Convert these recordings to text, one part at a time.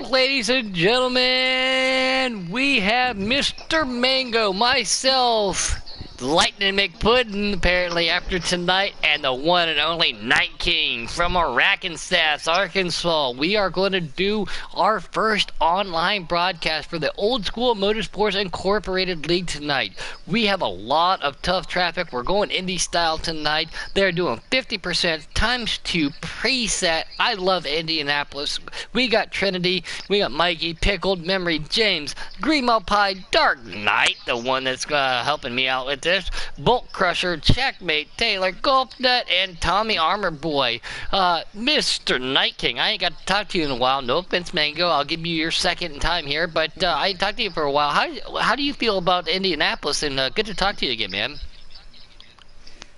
ladies and gentlemen, we have Mr. Mango, myself, Lightning McPuddin, apparently after tonight, and the one and only Night King from Arkansas, Arkansas. We are going to do our first online broadcast for the Old School Motorsports Incorporated League tonight. We have a lot of tough traffic. We're going Indy style tonight. They're doing 50% times 2 preset. I love Indianapolis. We got Trinity, we got Mikey, Pickled, Memory, James, Greenmo Pie, Dark Knight, the one that's helping me out with this, Bolt Crusher, Checkmate, Taylor, Golf Nut, and Tommy Armor Boy. Mr. Night King, I ain't got to talk to you in a while. No offense, Mango. I'll give you your second time here, but I ain't talked to you for a while. How do you feel about Indianapolis? And good to talk to you again, man.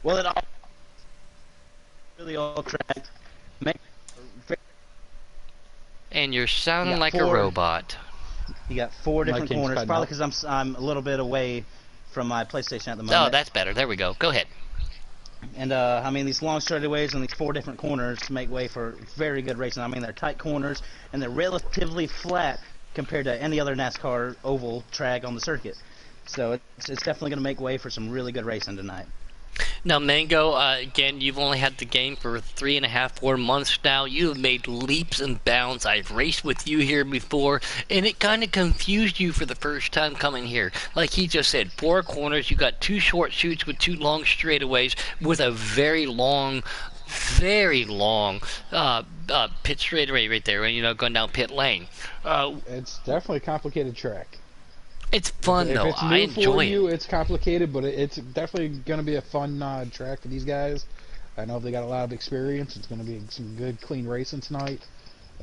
Well, it all really all track. And you're sounding like a robot. You got 4 different corners, probably because I'm a little bit away from my PlayStation at the moment. Oh, that's better. There we go. Go ahead. And I mean, these long straightaways and these 4 different corners make way for very good racing. I mean, they're tight corners and they're relatively flat compared to any other NASCAR oval track on the circuit. So it's definitely going to make way for some really good racing tonight. Now, Mango, again, you've only had the game for 3.5, 4 months now. You have made leaps and bounds. I've raced with you here before, and it kind of confused you for the first time coming here. Like he just said, 4 corners. You got 2 short chutes with 2 long straightaways with a very long pit straightaway right there, you know, going down pit lane. It's definitely a complicated track. It's fun, though. If it's I enjoy you, it. It's complicated, but it's definitely going to be a fun track for these guys. I know they got a lot of experience. It's going to be some good, clean racing tonight.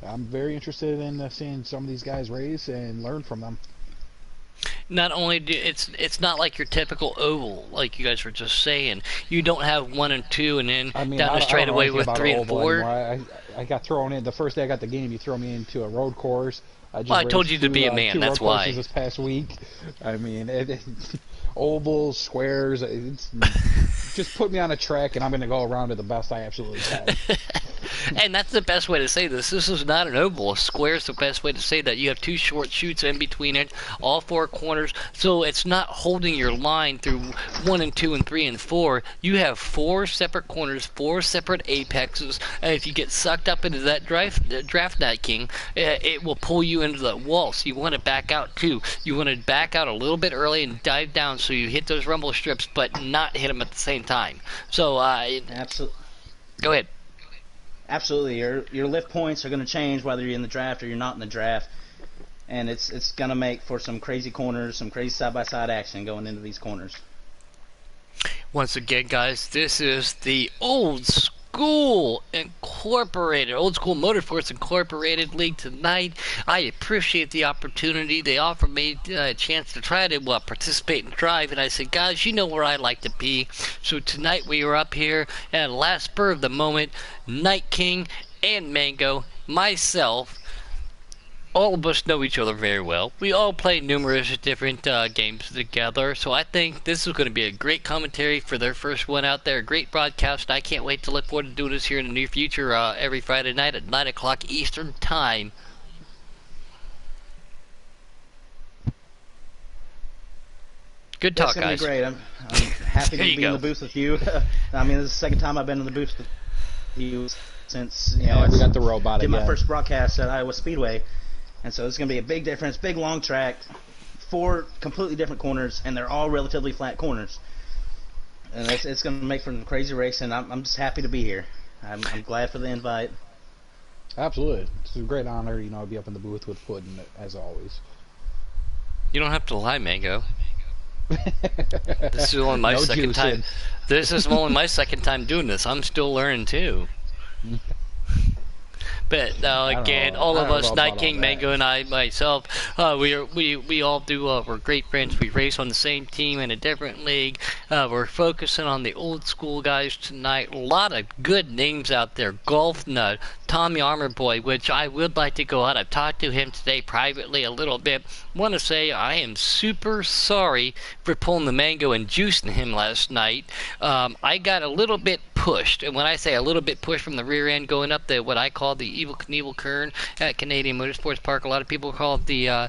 I'm very interested in seeing some of these guys race and learn from them. Not only it's not like your typical oval, like you guys were just saying. You don't have 1 and 2, and then down the straightaway with 3 and 4. I got thrown in the first day I got the game. You throw me into a road course. I told you to be a man. That's why. This past week, I mean, ovals, squares. Just put me on a track, and I'm going to go around it the best I absolutely can. And that's the best way to say this. This is not an oval. A square is the best way to say that. You have 2 short chutes in between it, all 4 corners, so it's not holding your line through 1 and 2 and 3 and 4. You have 4 separate corners, 4 separate apexes, and if you get sucked up into that draft Night King, it will pull you into the wall. So you want to back out too. You want to back out a little bit early and dive down so you hit those rumble strips, but not hit them at the same time. So absolutely. Go ahead. Absolutely, your lift points are going to change whether you're in the draft or you're not in the draft, and it's going to make for some crazy corners, some crazy side-by-side action going into these corners. Once again, guys, this is the Old School Incorporated, Old School Motorsports Incorporated League tonight. I appreciate the opportunity. They offered me a chance to try to participate and drive, and I said, guys, you know where I like to be. So tonight we are up here at last spur of the moment. Night King and Mango, myself, all of us know each other very well. We all play numerous different games together, so I think this is going to be a great commentary for their first one out there. A great broadcast. I can't wait to look forward to doing this here in the near future every Friday night at 9 o'clock Eastern Time. Good talk, guys. That's going to be great. I'm happy to be in the booth with you. I mean, this is the second time I've been in the booth with you since, we got the robot did again. my first broadcast at Iowa Speedway. And so it's going to be a big difference, big long track, 4 completely different corners, and they're all relatively flat corners. And it's going to make for some crazy racing. I'm just happy to be here. I'm glad for the invite. Absolutely. It's a great honor, to be up in the booth with Puddin', as always. You don't have to lie, Mango. This is only my second time. This is only my second time doing this. I'm still learning, too. But again, all of us, Night King, Mango, and I, myself, we all do. We're great friends. We race on the same team in a different league. We're focusing on the old school guys tonight. A lot of good names out there. Golf Nut, Tommy Armor Boy, which I would like to go out. I've talked to him today privately a little bit. Want to say I am super sorry for pulling the Mango and juicing him last night. I got a little bit pushed. And when I say a little bit pushed from the rear end going up the what I call the Evil Knievel Kern at Canadian Motorsports Park, a lot of people call it the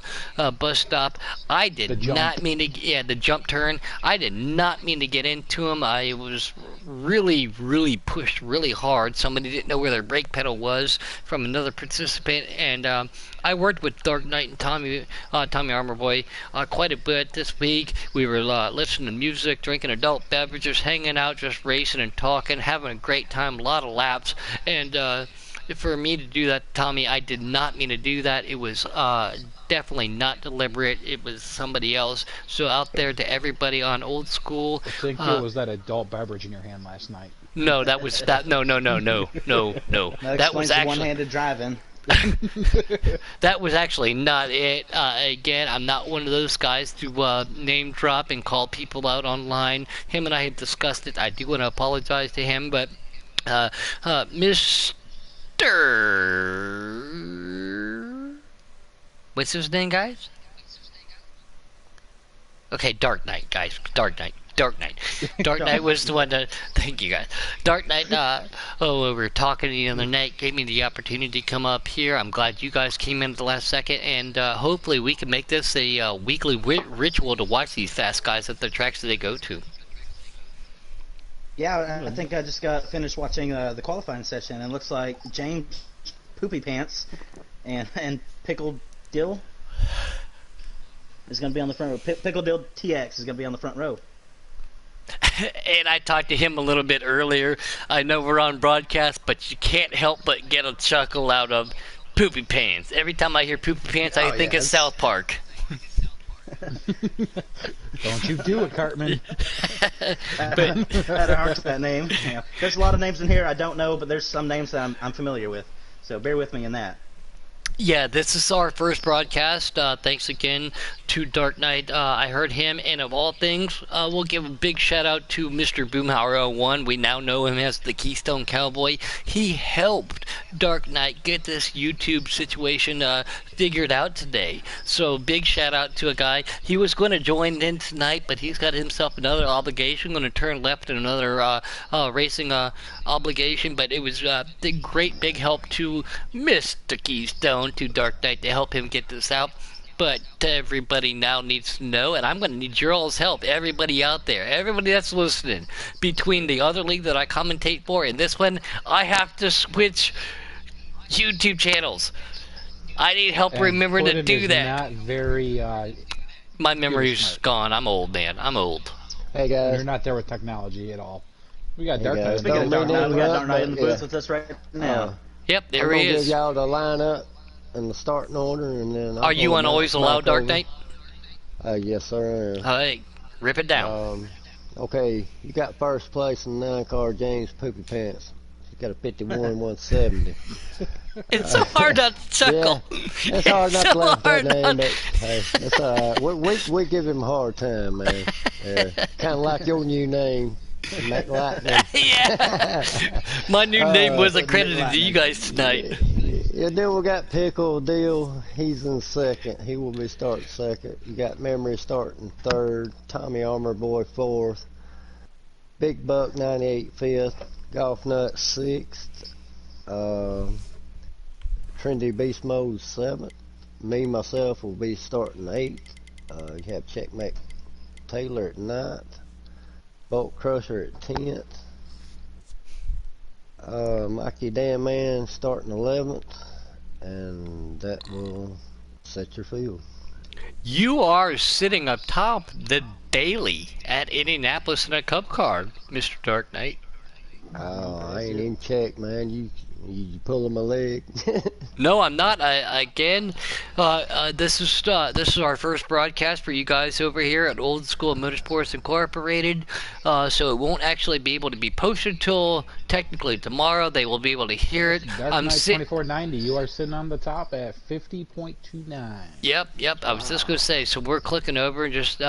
bus stop. I did not mean to, the jump turn. I did not mean to get into him. I was really pushed really hard. Somebody didn't know where their brake pedal was from another participant, and I worked with Dark Knight and Tommy Armor Boy quite a bit this week. We were listening to music, drinking adult beverages, hanging out, just racing and talking, having a great time, a lot of laps. And for me to do that, Tommy, I did not mean to do that. It was definitely not deliberate. It was somebody else. So out there to everybody on Old School. I think it was that adult beverage in your hand last night. No, that was that. No. That was actually one-handed driving. That was actually not it. Again, I'm not one of those guys to name drop and call people out online. Him and I had discussed it. I do want to apologize to him, but Mr. What's his name, guys? Okay, Dark Knight, guys. Dark Knight was the one that, thank you guys. Dark Knight, we were talking the other night, gave me the opportunity to come up here. I'm glad you guys came in at the last second, and hopefully we can make this a weekly ritual to watch these fast guys at the tracks that they go to. Yeah, I think I just got finished watching the qualifying session, and it looks like James Poopy Pants and Pickled Dill is going to be on the front row. Pickled Dill TX is going to be on the front row. And I talked to him a little bit earlier. I know we're on broadcast, but you can't help but get a chuckle out of Poopy Pants. Every time I hear Poopy Pants, I think of South Park. Don't you do it, Cartman. That hurts that name. Yeah. There's a lot of names in here I don't know, but there's some names that I'm familiar with. So bear with me in that. Yeah, this is our first broadcast. Thanks again to Dark Knight. I heard him, and of all things, we'll give a big shout out to Mr. Boomhauer 01. We now know him as the Keystone Cowboy. He helped Dark Knight get this YouTube situation figured out today. So big shout out to a guy. He was going to join in tonight, but he's got himself another obligation. Going to turn left in another racing obligation. But it was a great big help to Mr. Keystone, to Dark Knight, to help him get this out. But everybody now needs to know, and I'm going to need your all's help, everybody out there, everybody that's listening, between the other league that I commentate for and this one, I have to switch YouTube channels. I need help remembering to do that. Not very, my memory's gone. I'm old, man. I'm old. Hey, guys. You're not there with technology at all. We got Dark Knight. We got Dark Knight in the booth with us right now. Yep, there he is. I'm going to give y'all the lineup and the starting order, and then Are you on Always Allowed, Dark Knight? Yes, sir. All right, rip it down. Okay, you got first place in the 9-car James Poopy Pants. He's got a 51-170. It's so hard not to chuckle. Yeah, it's hard not to laugh at that name, but hey, it's all right. We give him a hard time, man. Kind of like your new name. Yeah. My new name was accredited to you guys tonight. Yeah, then we got Pickle Deal. He's in second. He will be starting second. You got Memory starting third. Tommy Armor Boy fourth. Big Buck 98 fifth. Golf Nut sixth. Trendy Beast Mode seventh. Me myself will be starting eighth. You have Checkmate Taylor at ninth. Bolt Crusher at 10th. Mikey Dan Man starting 11th. And that will set your field. You are sitting up top the daily at Indianapolis in a Cup car, Mr. Dark Knight. Oh, I ain't even checked, man. You pulling my leg. No, I'm not. This is our first broadcast for you guys over here at Old School Motorsports Incorporated. So it won't actually be able to be posted till technically tomorrow. They will be able to hear it. Dark Knight 2490. You are sitting on the top at 50.29. Yep. I was just going to say. So we're clicking over and just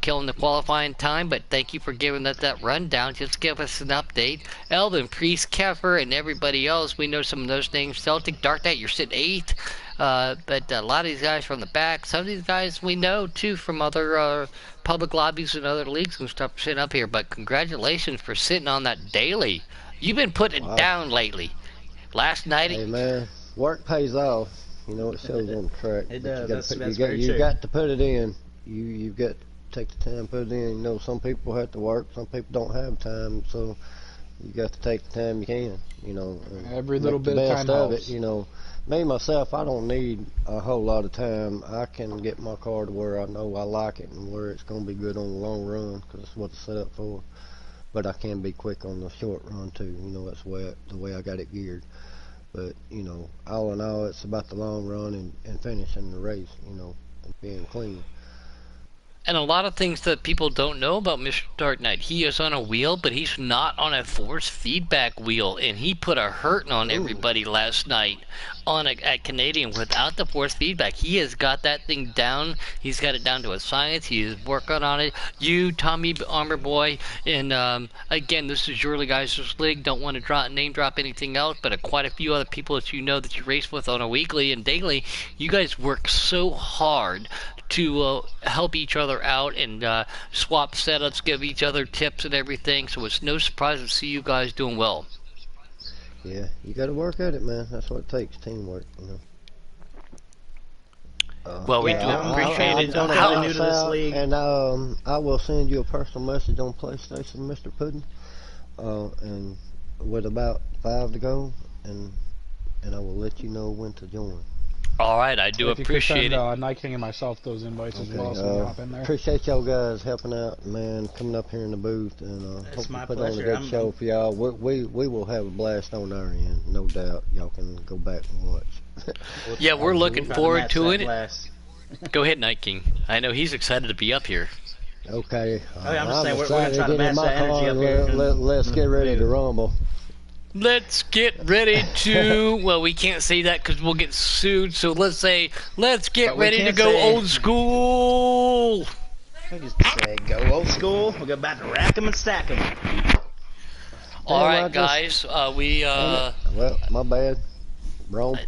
killing the qualifying time. But thank you for giving us that rundown. Just give us an update. Elvin, Priest, Keffer, and everybody else. We know some of those names. Celtic, Dark Knight, you're sitting 8th. But a lot of these guys from the back. Some of these guys we know, too, from other public lobbies and other leagues and stuff sitting up here. But congratulations for sitting on that daily. You've been putting it Wow. down lately. Last night, Hey man, work pays off. You know it shows on the track. It But does. you That's got very you true. got to put it in. You've got to take the time to put it in. You know some people have to work, some people don't have time, so you got to take the time you can. You know, and Every make little the bit of best time of helps. it. You know, me myself, I don't need a whole lot of time. I can get my car to where I know I like it and where it's going to be good on the long run because that's what it's set up for. But I can be quick on the short run too. You know, that's the way I got it geared. But, you know, all in all, it's about the long run and finishing the race, you know, and being clean. and a lot of things that people don't know about Mr. Dark Knight. He is on a wheel, but he's not on a force feedback wheel, and he put a hurting on Ooh. everybody last night at Canadian without the force feedback. He has got that thing down. He's got it down to a science. He is working on it. You, Tommy Armor Boy, and again, this is your guys' league. Don't want to name drop anything else, but quite a few other people that you know that you race with on a weekly and daily. You guys work so hard to help each other out and swap setups, give each other tips and everything. So it's no surprise to see you guys doing well. Yeah, you got to work at it, man. That's what it takes, teamwork, you know. Well, we Yeah, do I'm appreciate I'm it. gonna How, be new to this league. And I will send you a personal message on PlayStation, Mr. Puddin', and with about 5 to go, and I will let you know when to join. all right, I do If you could appreciate send it. Night King and myself those invites as well, so we Okay, hop in there. appreciate y'all guys helping out, man, coming up here in the booth, and It's hope we my put on a pleasure. good I'm- show for y'all. We will have a blast on our end, no doubt. Y'all can go back and watch. Yeah, we're looking Try forward match to that it. blast. Go ahead, Night King. I know he's excited to be up here. Okay, Oh, yeah, I'm just saying, we're gonna excited try to get in match my that energy car up and here in let's the get ready to booth. rumble. Let's get ready to. Well, we can't say that because we'll get sued. So let's get But we ready to can go say- old school. We just say go old school. We'll go back to rack 'em and stack 'em. All Damn, I right, just- guys. We Well, my bad. Wrong.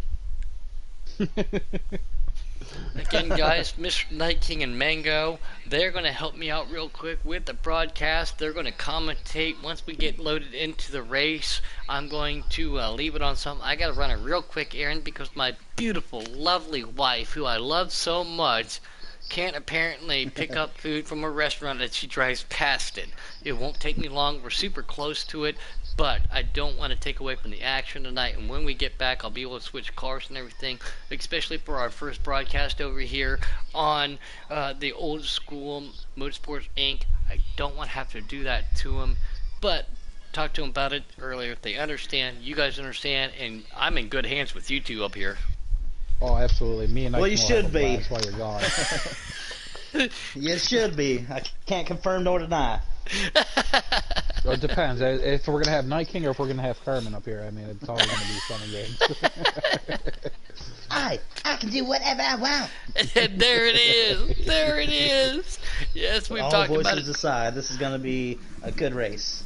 again, guys, Mr. Night King and Mango, they're going to help me out real quick with the broadcast. They're going to commentate once we get loaded into the race. I'm going to leave it on some. I got to run a real quick errand because my beautiful, lovely wife, who I love so much, can't apparently pick up food from a restaurant that she drives past it. It won't take me long. We're super close to it. But I don't want to take away from the action tonight. And when we get back, I'll be able to switch cars and everything, especially for our first broadcast over here on the Old School Motorsports Inc. I don't want to have to do that to them, but talk to them about it earlier. If they understand, you guys understand, and I'm in good hands with you two up here. Oh, absolutely. Me and Night Well, King you will have should a be. blast while you're gone. You should be. I can't confirm nor deny. It depends. If we're gonna have Night King or if we're gonna have Carmen up here, I mean, it's always gonna be fun and games. I can do whatever I want. And there it is. There it is. Yes, we've All talked about voices it. aside, this is going to be a good race.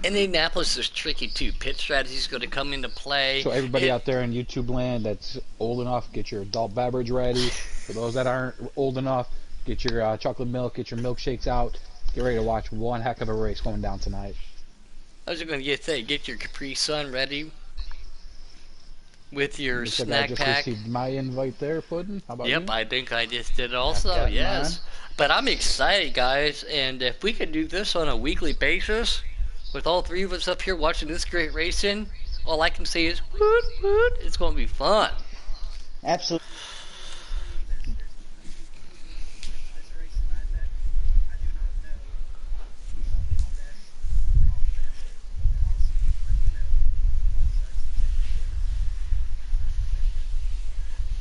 Indianapolis is tricky too. Pit strategy is going to come into play. So everybody And- out there in YouTube land that's old enough, get your adult beverage ready. For those that aren't old enough, get your chocolate milk, get your milkshakes out. Get ready to watch one heck of a race going down tonight. I was going to get your Capri Sun ready with your Looks like I snack just pack. received my invite there, Puddin'. How about Yep, you? I think I just did also. got Yes, mine. but I'm excited, guys. And if we could do this on a weekly basis, with all three of us up here watching this great racing, all I can say is, woot woot! It's going to be fun. Absolutely.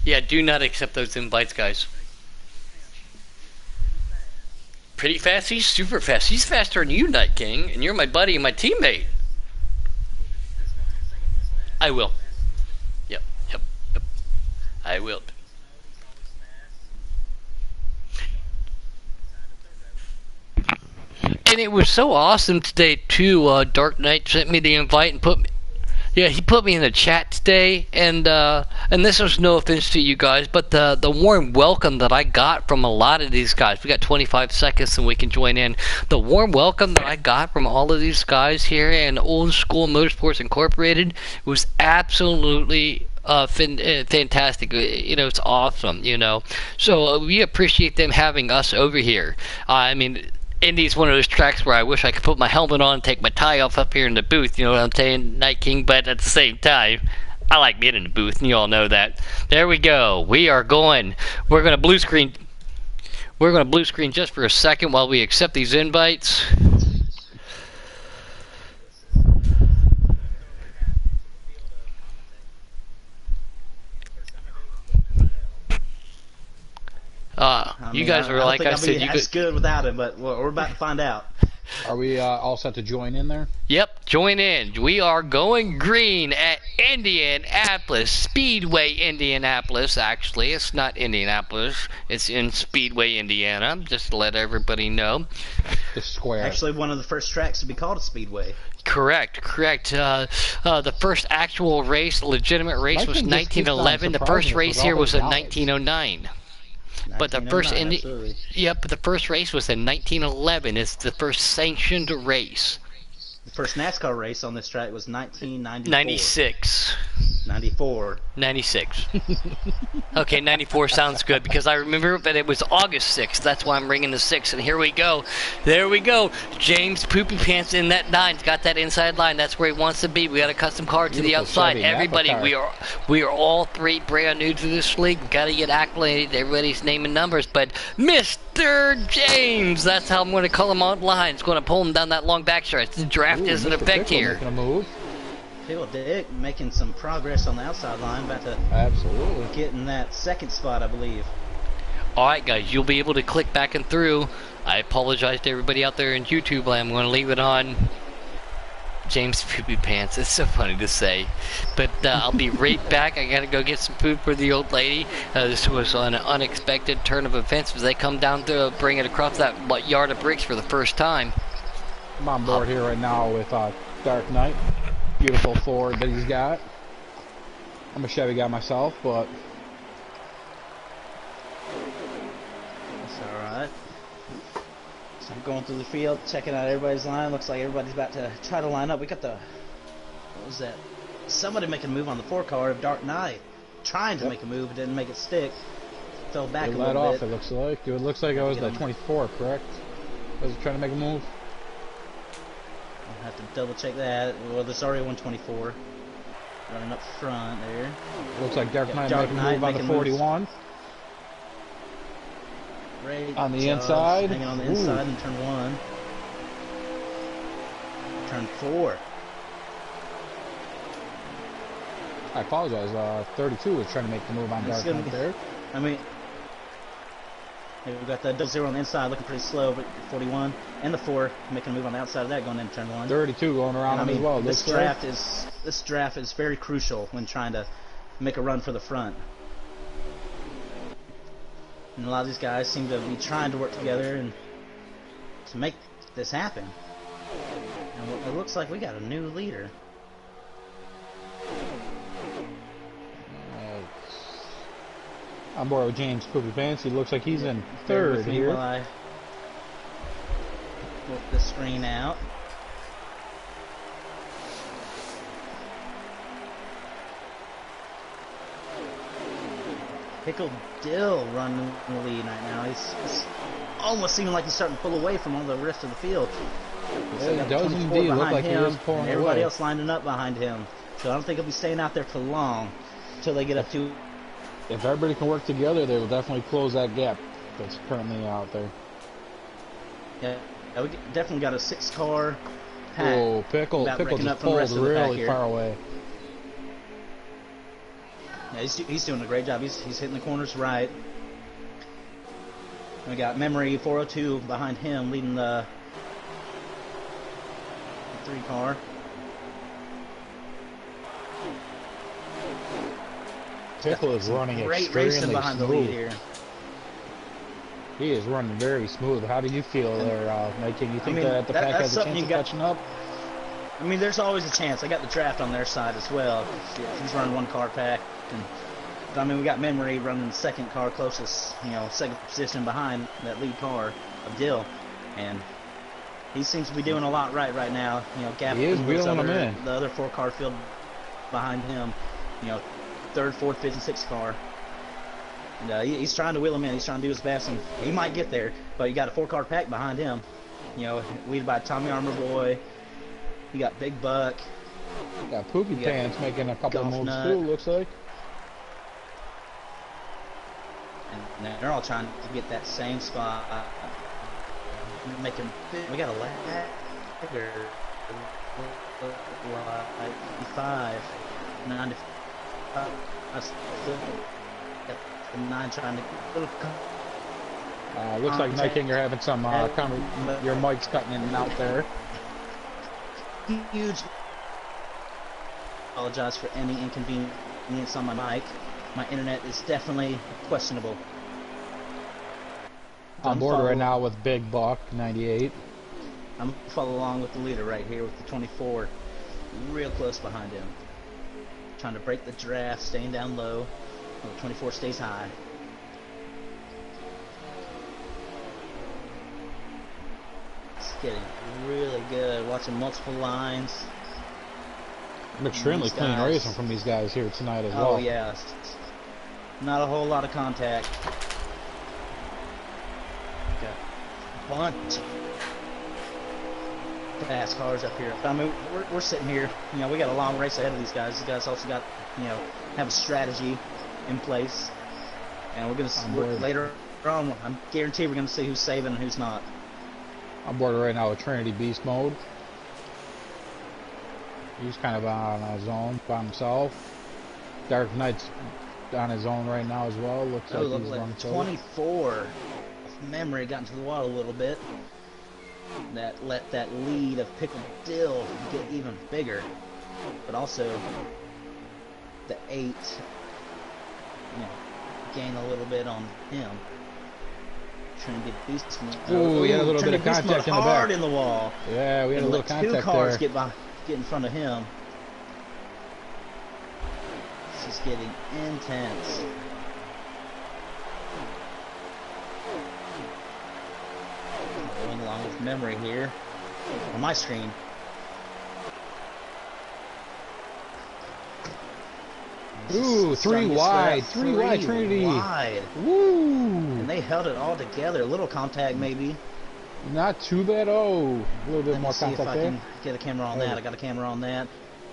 Yeah, do not accept those invites, guys. Pretty fast? He's super fast. He's faster than you, Night King, and you're my buddy and my teammate. I will. Yep. I will. And it was so awesome today, too. Dark Knight sent me the invite and he put me in the chat today, and and this was no offense to you guys, but the warm welcome that I got from a lot of these guys, we got 25 seconds and we can join in. The warm welcome that I got from all of these guys here in Old School Motorsports Incorporated was absolutely fantastic. It's awesome, So we appreciate them having us over here. I mean, Indy's one of those tracks where I wish I could put my helmet on and take my tie off up here in the booth, you know what I'm saying, Night King, but at the same time, I like being in the booth, and you all know that. There we go. We are going. We're going to blue screen. We're going to blue screen just for a second while we accept these invites. You guys are, like I said, that's good without it, but we're about to find out. Are we all set to join in there? Yep, join in. We are going green at Indianapolis, Speedway, Indianapolis. Actually, it's not Indianapolis. It's in Speedway, Indiana, just to let everybody know. The square. Actually, one of the first tracks to be called a Speedway. Correct. The first actual race, legitimate race, was 1911. The first race here was in 1909. But the first the first race was in 1911. It's the first sanctioned race. The first NASCAR race on this track was 1994. 96. 94. 96. Okay, 94 sounds good because I remember that it was August 6th. That's why I'm ringing the 6th. And here we go. There we go. James Poopy Pants in that 9's got that inside line. That's where he wants to be. We got a custom car to the outside. Everybody, we are all three brand new to this league. We've got to get acclimated. Everybody's naming numbers. But Mr. James, that's how I'm going to call him on line. It's going to pull him down that long backstretch. The draft is in effect here. Making a move. Pickle Dick making some progress on the outside line, about to get in that second spot, I believe. Alright guys, you'll be able to click back and through. I apologize to everybody out there in YouTube land. I'm going to leave it on James Poopy Pants. It's so funny to say. But I'll be right back. I got to go get some food for the old lady. This was an unexpected turn of events as they come down to bring it across that yard of bricks for the first time. I'm on board here right now with Dark Knight. Beautiful Ford that he's got. I'm a Chevy guy myself, but that's alright. So I'm going through the field, checking out everybody's line. Looks like everybody's about to try to line up. We got what was that? Somebody making a move on the 4 car of Dark Knight. Trying to make a move, but didn't make it stick. Fell back a little bit. It looks like. It looks like it was the 24, correct? Was it trying to make a move? I'll have to double check that. Well, there's already 124 running up front there. Looks like Dark Knight making a move on the 41. Great on the inside. Hanging on the inside in turn 1. Turn 4. I apologize. 32 was trying to make the move on Dark Knight there. I mean, we've got the 0 on the inside looking pretty slow, but 41 and the 4 making a move on the outside of that going into turn 1. 32 going around him as well. This draft is very crucial when trying to make a run for the front. And a lot of these guys seem to be trying to work together and to make this happen. And it looks like we got a new leader. On board with James Poopy Pants. He looks like he's in third here. While I flip the screen out. Pickle Dill running the lead right now. He's almost seeming like he's starting to pull away from all the rest of the field. It does indeed look like he is pulling away. Everybody else lining up behind him. So I don't think he'll be staying out there for long until they get up to. If everybody can work together, they will definitely close that gap that's currently out there. Yeah, we definitely got a 6-car pack. Oh, Pickle just pulled really far away. Yeah, he's doing a great job. He's hitting the corners right. We got Memory 402 behind him, leading the 3-car. Pickle is running extremely behind the lead here. He is running very smooth. How do you feel there, Mike? You think that the pack has a chance of catching up? I mean, there's always a chance. I got the draft on their side as well. If he's running 1-car pack, and But, I mean, we got Memory running the second car closest, second position behind that lead car of Dill, and he seems to be doing a lot right now. Gapping He is wheeling them in. the other 4-car field behind him. Third, fourth, fifth, and sixth car. And he's trying to wheel him in. He's trying to do his best, and he might get there. But you got a 4-car pack behind him. Leaded by Tommy Armor Boy. You got Big Buck. Got Poopy Pants making a couple of moves Nut. too, looks like. And they're all trying to get that same spot. Making we got a lagger. Like 5, 95. I still got the 9 trying to. Looks like Night King, you're having some your mic's cutting in and out there. Huge. Apologize for any inconvenience on my mic. My internet is definitely questionable. On board right now with Big Buck 98. I'm gonna follow along with the leader right here with the 24, real close behind him. Trying to break the draft, staying down low. The 24 stays high. It's getting really good. Watching multiple lines. I'm extremely clean racing from these guys here tonight as well. Oh yeah, not a whole lot of contact. Got a bunch of fast cars up here. I mean, we're sitting here. We got a long race ahead of these guys. These guys also got, have a strategy in place, and we're gonna later on. I'm guaranteed we're gonna see who's saving and who's not. I'm board right now with Trinity Beast mode. He's kind of on his own by himself. Dark Knight's on his own right now as well. Looks like he's 24. Memory got into the wall a little bit. That let that lead of Pickle Dill get even bigger. But also the 8, gain a little bit on him. Trinity Beast mode. Oh, we had a little bit of contact in the back. Hard in the wall. Yeah, we had a little contact there. 2 cars get in front of him. This is getting intense. Going along with Memory here on my screen. Ooh, 3 wide. 3 wide, Trinity. Wide. Woo! And they held it all together. A little contact maybe. Not too bad. Oh, a little bit Let me more see if contact I there. can get a camera on that. I got a camera on that.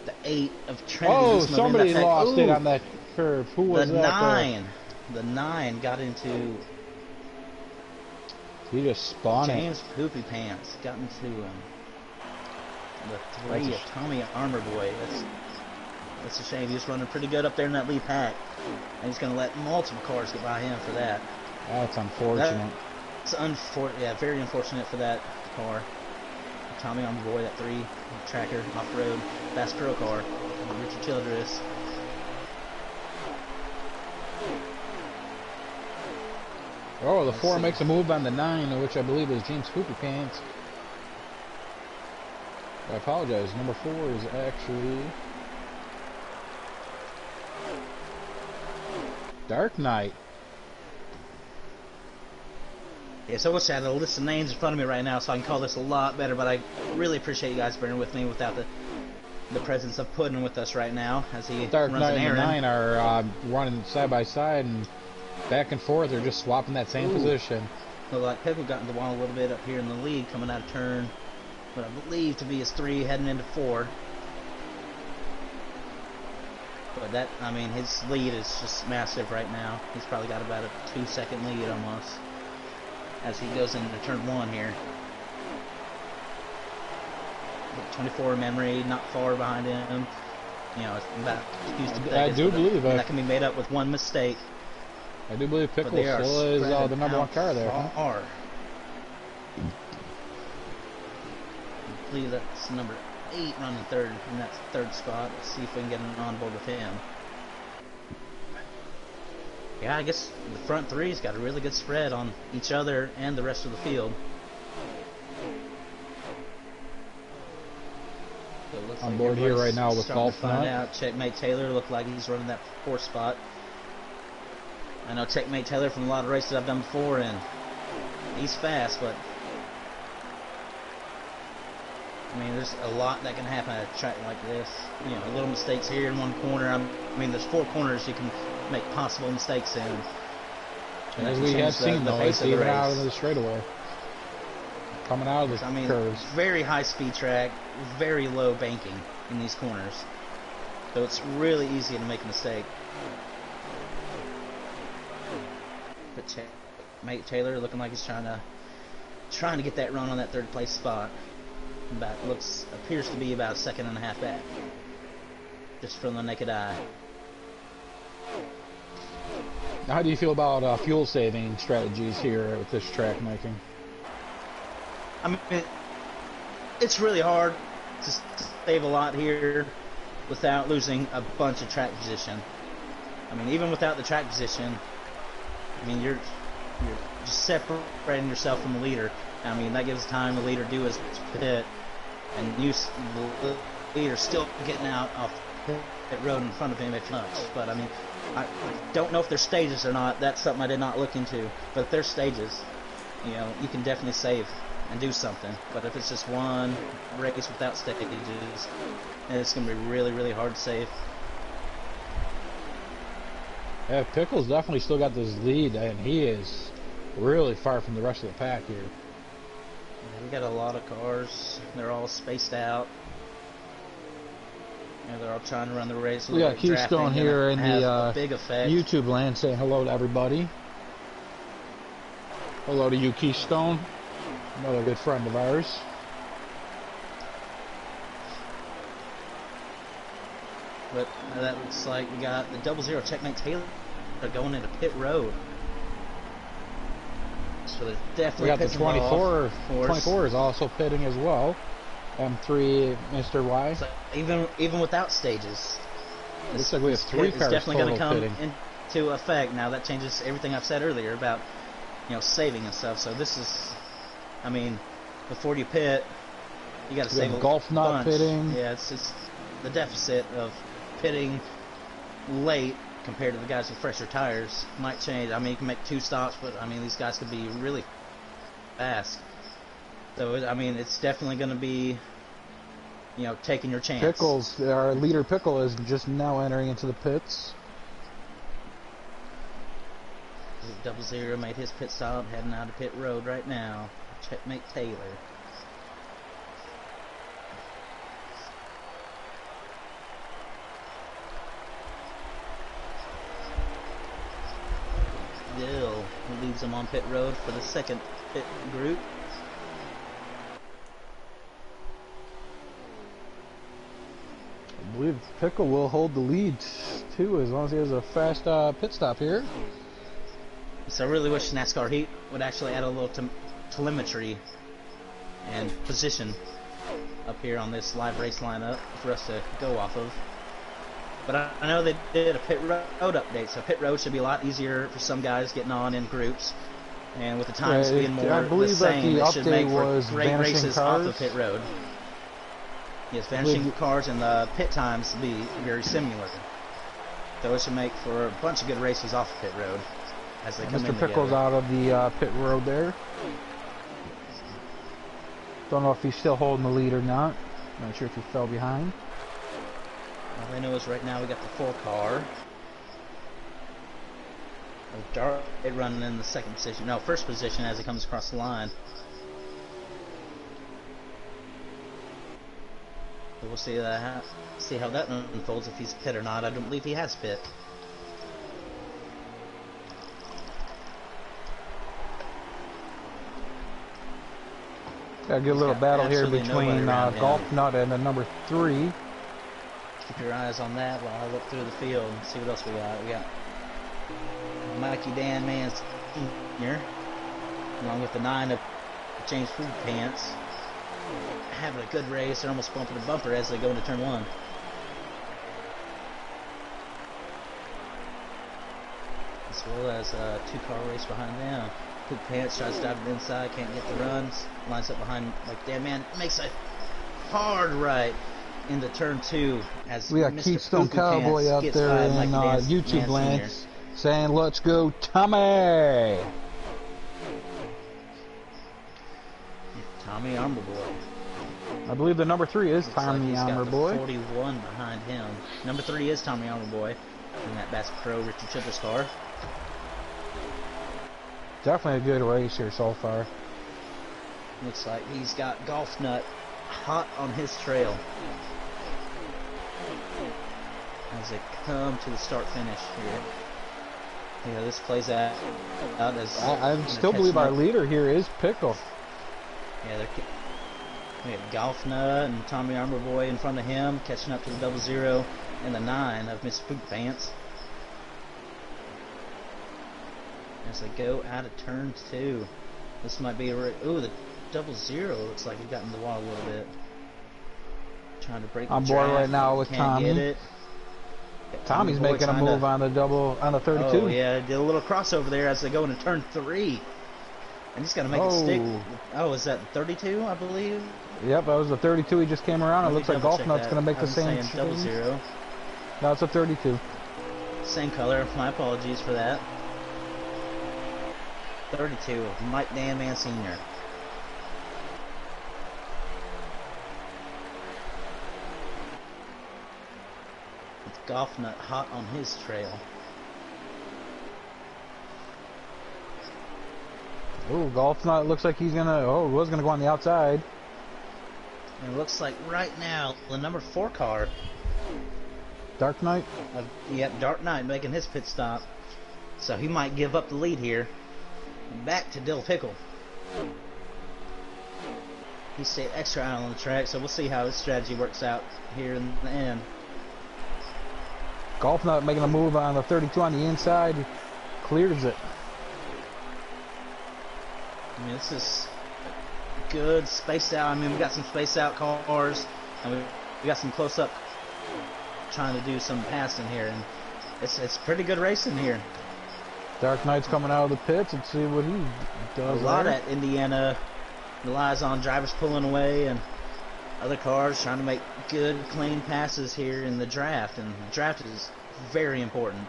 The 8 of Trinity. Oh, somebody lost it on that curve. Who was the that? 9. The 9 got into. He just spun James Poopy Pants got into the 3 of Tommy Armor Boy. That's a shame. He was running pretty good up there in that lead pack, and he's going to let multiple cars get by him for that. That's unfortunate. It's yeah, very unfortunate for that car. Tommy Armor Boy, that 3 tracker off-road fast pro car. Richard Childress. Oh, the 4 makes a move on the 9, which I believe is James Poopy Pants. I apologize. Number 4 is actually Dark Knight. Yeah, so I wish I had a list of names in front of me right now so I can call this a lot better, but I really appreciate you guys bearing with me without the presence of Puddin with us right now as he Dark runs Knight an and the errand. 9 are running side by side and back and forth. They're just swapping that same position. So like Pickle got in the wall a little bit up here in the lead coming out of turn, what I believe to be his 3 heading into 4. But that, I mean, his lead is just massive right now. He's probably got about a 2-second lead almost as he goes into turn 1 here. 24 Memory, not far behind him. It's about I do believe that can be made up with 1 mistake. I do believe Pickle still is the number 1 car there. Far. I believe that's number 8 running 3rd in that 3rd spot. Let's see if we can get on board with him. Yeah, I guess the front 3's got a really good spread on each other and the rest of the field. So On board here right now with Golf Nut. Checkmate Taylor looked like he's running that 4th spot. I know Checkmate Taylor from a lot of races I've done before, and he's fast, but I mean, there's a lot that can happen at a track like this. You know, little mistakes here in one corner. I mean, there's 4 corners you can make possible mistakes in. And as we have seen, though, it's even out of the straightaway. Coming out of the curves. Very high-speed track, very low banking in these corners. So it's really easy to make a mistake. But Checkmate Taylor looking like he's trying to get that run on that 3rd place spot. Appears to be about a second and a half back, just from the naked eye. Now, how do you feel about fuel saving strategies here with this track making? I mean, it's really hard to save a lot here without losing a bunch of track position. I mean, even without the track position, I mean, you're just separating yourself from the leader. I mean, that gives time the leader to do his pit, and the leader still getting out off pit road in front of him if much. But I mean, I don't know if there's stages or not. That's something I did not look into. But if there's stages, you know, you can definitely save and do something. But if it's just one race without stages, it's going to be really, really hard to save. Yeah, Pickle's definitely still got this lead, and he is really far from the rest of the pack here. Yeah, we got a lot of cars. They're all spaced out. You know, they're all trying to run the race. We got Keystone here in the big effect. YouTube land saying hello to everybody. Hello to you, Keystone. Another good friend of ours. But that looks like we got the 00 Checkmate Taylor going into pit road. So they're definitely we got the pissing 24. off, 24 is also pitting as well. M3 Mr. Y. So even without stages, Looks like we have 3 cars definitely going to come pitting. into effect. Now that changes everything I've said earlier about, you know, saving and stuff. So this is, I mean, before you pit, you got to save a golf not bunch. pitting. Yeah, it's the deficit of pitting late compared to the guys with fresher tires might change. I mean, you can make 2 stops, but I mean, these guys could be really fast. So I mean, it's definitely going to be, you know, taking your chance. Pickles, our leader Pickle, is just now entering into the pits. 00 made his pit stop, heading out of pit road right now. Checkmate Taylor. Dill leaves him on pit road for the 2nd pit group. I believe Pickle will hold the lead too, as long as he has a fast pit stop here. So I really wish NASCAR Heat would actually add a little telemetry and position up here on this live race lineup for us to go off of. But I know they did a pit road update, so pit road should be a lot easier for some guys getting on in groups. And with the times being more the same, it should make for great races off of pit road. Yes, vanishing cars and the pit times be very similar. So it should make for a bunch of good races off of pit road as they come in together. Mr. Pickle's out of the pit road there. Don't know if he's still holding the lead or not. Not sure if he fell behind. All I know is right now we got the full car. Dark running in the 2nd position. No, 1st position as he comes across the line. So we'll see how that unfolds, if he's pit or not. I don't believe he has pit. Got a good little battle here between Golf Nut and the number 3. Keep your eyes on that while I look through the field and see what else we got. We got Mikey Dan Mans Sr. along with the 9 of James Food Pants. Having a good race. They're almost bumper to bumper as they go into turn 1. As well as a 2-car race behind them. Food Pants tries to dive it inside, can't get the runs. Lines up behind like Dan Man. Makes a hard right into turn 2 as we got Mr. Keystone Poo-Poo Cowboy Pants up gets there by in Mikey YouTube land saying, let's go, Tommy! Tommy Armor Boy. I believe the number 3 is Looks Tommy like he's Armor got Boy. the 41 behind him. Number 3 is Tommy Armor Boy. In that Bass Pro Richard Childress car. Definitely a good race here so far. Looks like he's got Golf Nut hot on his trail. As they come to the start finish here. Yeah, this plays out as... I still believe our leader here is Pickle. Yeah, we have Golf Nut and Tommy Armor Boy in front of him, catching up to the 00 and the 9 of Miss Poop Pants. As they go out of turn 2. This might be a... Ooh, the 00 looks like he got in the wall a little bit. Trying to break the I'm bored right now with Can't Tommy. get it. Tommy's making a move on the 32. Oh yeah, did a little crossover there as they go into turn 3. And he's got to make it stick. Oh, is that 32, I believe? Yep, that was the 32. He just came around. It looks like Golf Nut's going to make the same change. 00. No, it's a 32. Same color. My apologies for that. 32 of Mike Danman Sr. With Golf Nut hot on his trail. Oh, Golf Nut looks like he's gonna. Oh, he was gonna go on the outside. And it looks like right now the number 4 car. Dark Knight. Yep, Dark Knight making his pit stop. So he might give up the lead here. Back to Dill Pickle. He stayed extra out on the track, so we'll see how his strategy works out here in the end. Golf Nut making a move on the 32 on the inside. Clears it. I mean, this is good spaced out. I mean, we got some spaced out cars, and we got some close up trying to do some passing here, and it's pretty good racing here. Dark Knight's coming out of the pits and see what he does. A lot there. at Indiana relies on drivers pulling away and other cars trying to make good, clean passes here in the draft, and the draft is very important.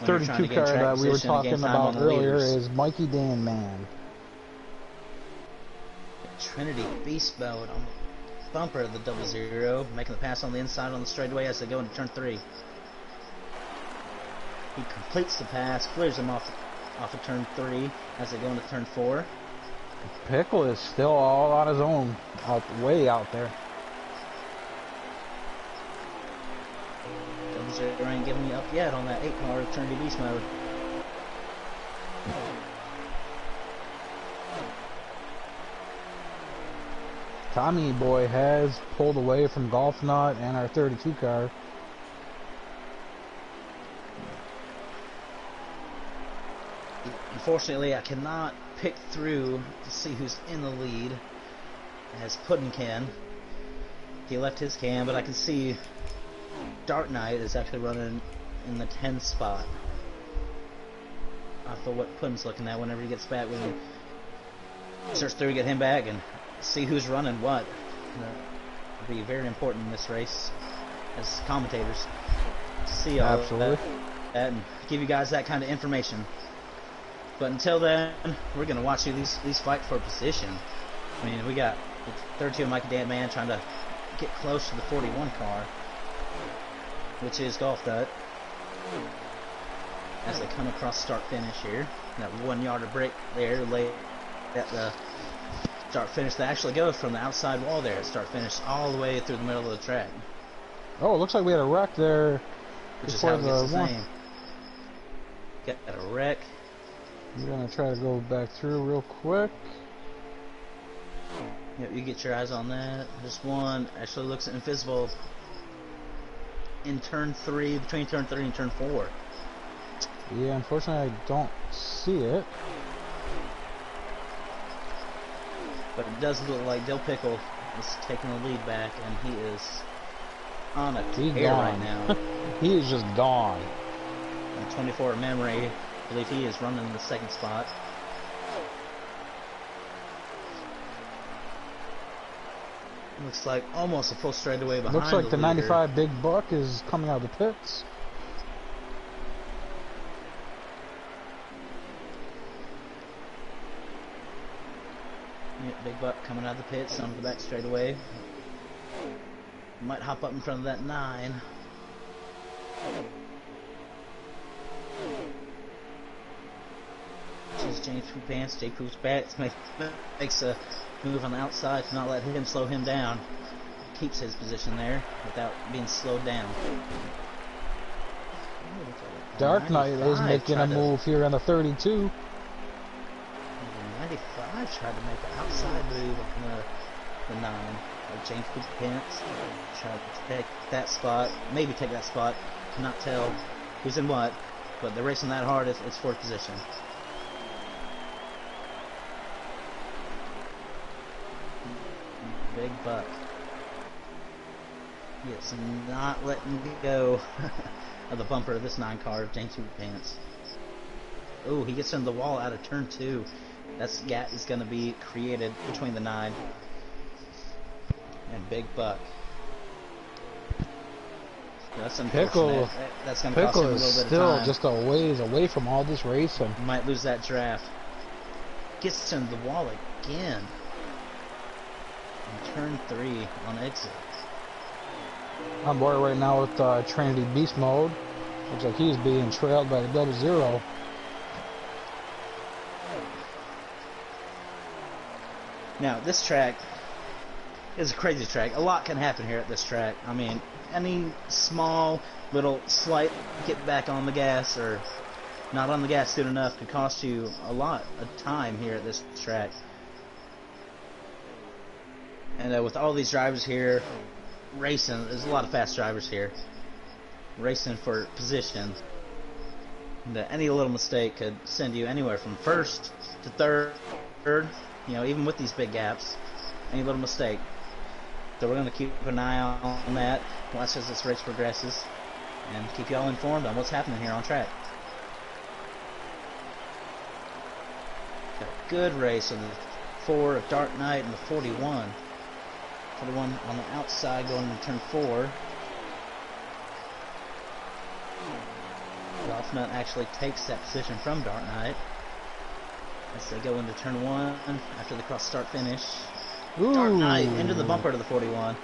The 32 car that we were talking about earlier is Mikey Danman. Trinity Beast Mode on the bumper of the 00, making the pass on the inside on the straightaway as they go into turn 3. He completes the pass, clears him off of turn 3 as they go into turn 4. Pickle is still all on his own, way out there. 00 ain't giving me up yet on that 8 car of Trinity Beast Mode. Tommy Boy has pulled away from Golf Nut and our 32 car. Unfortunately, I cannot pick through to see who's in the lead as Puddin can. He left his can, but I can see Dark Knight is actually running in the 10th spot. Off of what Puddin's looking at whenever he gets back. We can search through, get him back, and see who's running what. It'll be very important in this race as commentators to see all Absolutely. that and give you guys that kind of information. But until then, we're going to watch these fight for position. I mean, we got the 32 Mikey Danman trying to get close to the 41 car, which is Golf Nut. As they come across start finish here, that 1 yard break there late at the start finish. They actually go from the outside wall there at start finish all the way through the middle of the track. Oh, it looks like we had a wreck there. Which is how it gets the name. Got a wreck. We're going to try to go back through real quick. Yep, you get your eyes on that. This one actually looks invisible in turn 3, between turn 3 and turn 4. Yeah, unfortunately I don't see it. But it does look like Dill Pickle is taking the lead back, and he is on a tear right now. He is just gone. And 24 memory, I believe he is running the 2nd spot. Looks like almost a full straightaway behind. Looks like the leader. 95 Big Buck is coming out of the pits. Yeah, Big Buck coming out of the pits onto the back straightaway. Might hop up in front of that 9. This is James Poo Pants. Jay Poo's bats makes a move on the outside to not let him slow him down. Keeps his position there without being slowed down. Dark Knight is making a move here on the 32. 95 tried to make an outside move on the 9. James Poo Pants tried to take that spot, maybe take that spot. Cannot tell who's in what, but they're racing that hard. It's fourth position. Big Buck. Yes, not letting go of the bumper of this 9 car of James Poo Pants. Oh, he gets into the wall out of turn 2. That gap is going to be created between the 9 and Big Buck. That's unfortunate. That's going to cost him a little bit of time. Still just a ways away from all this racing. Might lose that draft. Gets into the wall again. On turn 3 on exit. On board right now with Trinity Beast Mode. Looks like he's being trailed by the 00. Now, this track is a crazy track. A lot can happen here at this track. I mean, any small, little, slight get back on the gas or not on the gas soon enough could cost you a lot of time here at this track. And with all these drivers here racing, there's a lot of fast drivers here racing for position. And any little mistake could send you anywhere from first to third. You know, even with these big gaps, any little mistake. So we're going to keep an eye on that, watch as this race progresses, and keep you all informed on what's happening here on track. Got a good race of the 4 of Dark Knight and the 41. 41 on the outside going into turn 4. Golf Nut actually takes that position from Dark Knight as they go into turn 1 after the cross start finish. Ooh. Dark Knight into the bumper to the 41.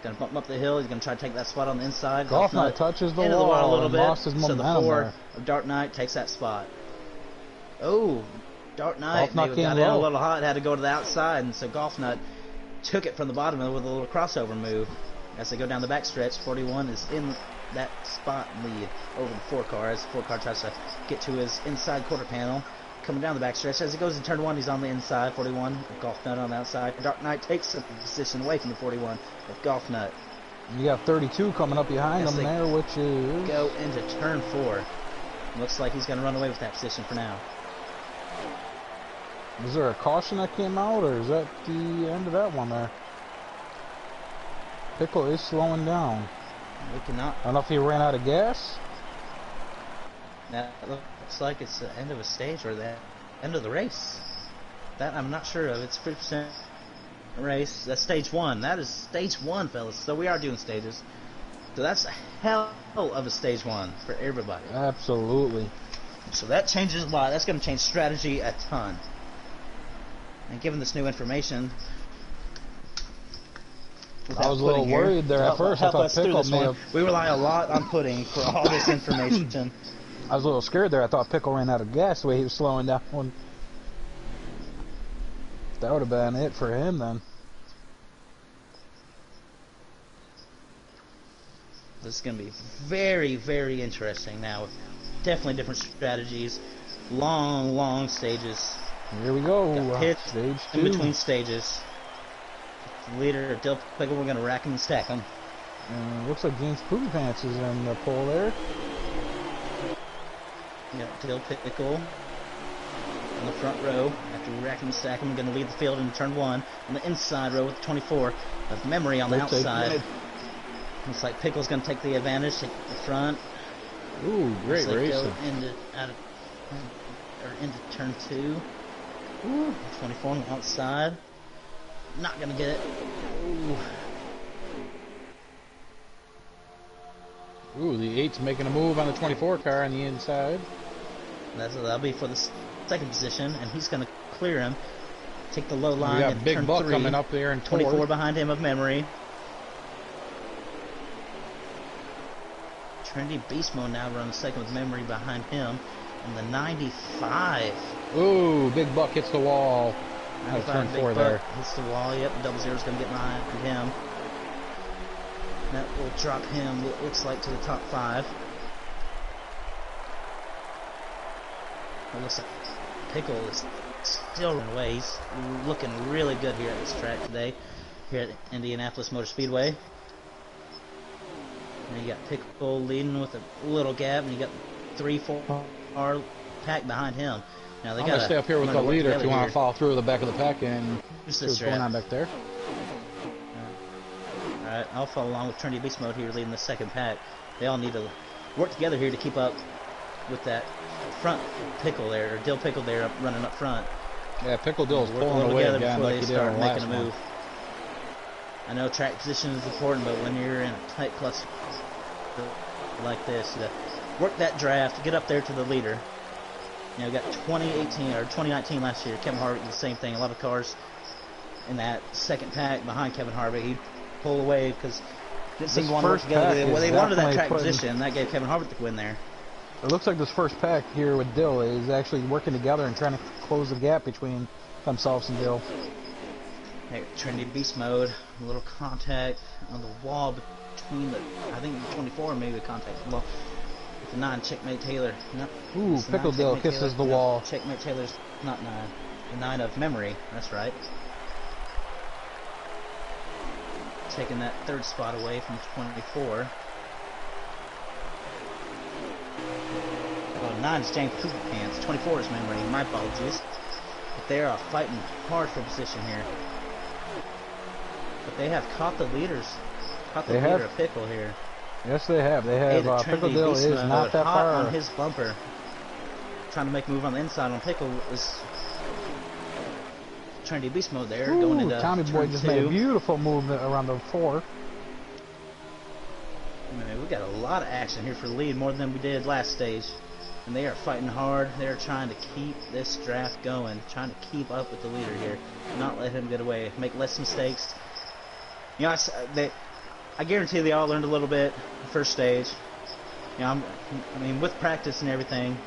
Gonna bump him up the hill. He's gonna try to take that spot on the inside. Golf Nut touches the into the wall a little bit. Lost his So the momentum 4 there. of Dark Knight takes that spot. Oh, Dark Knight Nut maybe got came in a low. little hot, had to go to the outside, and so Golf Nut took it from the bottom with a little crossover move. As they go down the backstretch, 41 is in that spot lead over the 4 car as the 4 car tries to get to his inside quarter panel. Coming down the backstretch, as he goes in turn 1, he's on the inside. 41 with Golf Nut on the outside. Dark Knight takes a position away from the 41 with Golf Nut. You got 32 coming up behind him there, which is... Go into turn 4. Looks like he's going to run away with that position for now. Is there a caution that came out, or is that the end of that one there? Pickle is slowing down. We cannot. I don't know if he ran out of gas. That looks like it's the end of a stage or the end of the race. That I'm not sure of. It's 50% race. That's stage 1. That is stage 1, fellas. So we are doing stages. So that's a hell of a stage 1 for everybody. Absolutely. So that changes a lot. That's going to change strategy a ton. And given this new information, I was a little worried there at first. I thought Pickle may have... We rely a lot on pudding for all this information. I was a little scared there. I thought Pickle ran out of gas the way he was slowing down. That would have been it for him then. This is going to be very, very interesting now. Definitely different strategies. Long stages. Here we go. Hit Stage 2. in between stages. The leader, Dill Pickle, we're going to rack and stack him. Looks like James Poopy Pants is in the pole there. Yeah, Dill Pickle on the front row. After we rack and stack him, going to lead the field in turn 1. On the inside row with 24 of Memory on the outside. Looks like Pickle's going to take the advantage, take the front. Ooh, great racing. Into turn 2. Ooh, 24 on the outside. Not going to get it. Ooh, the 8's making a move on the 24 car on the inside. That'll be for the second position, and he's going to clear him. take the low line We and got Big turn Buck 3. coming up there in 24 fourth. behind him of memory. Trinity Beast Mode now runs second with memory behind him. And the 95. Ooh, Big Buck hits the wall. Out of turn Big 4 Buck there. hits the wall. Yep, double zero's going to get behind him. That will drop him, it looks like, to the top 5. It looks like Pickle is still running away. He's looking really good here at this track today, here at Indianapolis Motor Speedway. And you got Pickle leading with a little gap, and you got 3-4 car pack behind him. Now they I'm got gonna stay up here with the leader if you want to follow through the back of the pack and see what's going on back there. Alright, I'll follow along with Trinity Beast Mode here leading the second pack. They all need to work together here to keep up with that front Pickle there, or Dill Pickle there running up front. Yeah, Pickle Dill's Work a pulling little away together again before like they he did on start the making last a one. move. I know track position is important, but when you're in a tight cluster like this, you work that draft, get up there to the leader. You know, we got 2018 or 2019 last year. Kevin Harvick did the same thing. A lot of cars in that second pack behind Kevin Harvick. He pulled away because didn't seem to want to work together. Well, they wanted that track position. That gave Kevin Harvick the win there. It looks like this first pack here with Dill is actually working together and trying to close the gap between themselves and Dill. Hey, Trinity Beast Mode. A little contact on the wall between the, I think the 24 maybe the contact. Well, the 9 Checkmate Taylor. No, Ooh, Pickle Dill kisses the wall. Checkmate Taylor's not 9. The 9 of memory. That's right. Taking that third spot away from 24. Well, 9 is James Cooper Pants. 24 is memory. My apologies. But they are fighting hard for position here. But they have caught the leaders. Caught the leader of Pickle here. Yes, they have. They have. Pickle Dill is not that far on his bumper. Trying to make a move on the inside on Pickle is Trinity Beast Mode there. Ooh, going into Tommy Boy just made a beautiful move around the 4. I mean, we got a lot of action here for the lead, more than we did last stage. And they are fighting hard. They're trying to keep this draft going, trying to keep up with the leader here, not let him get away, make less mistakes. You know, I guarantee they all learned a little bit the first stage. You know, I mean, with practice and everything,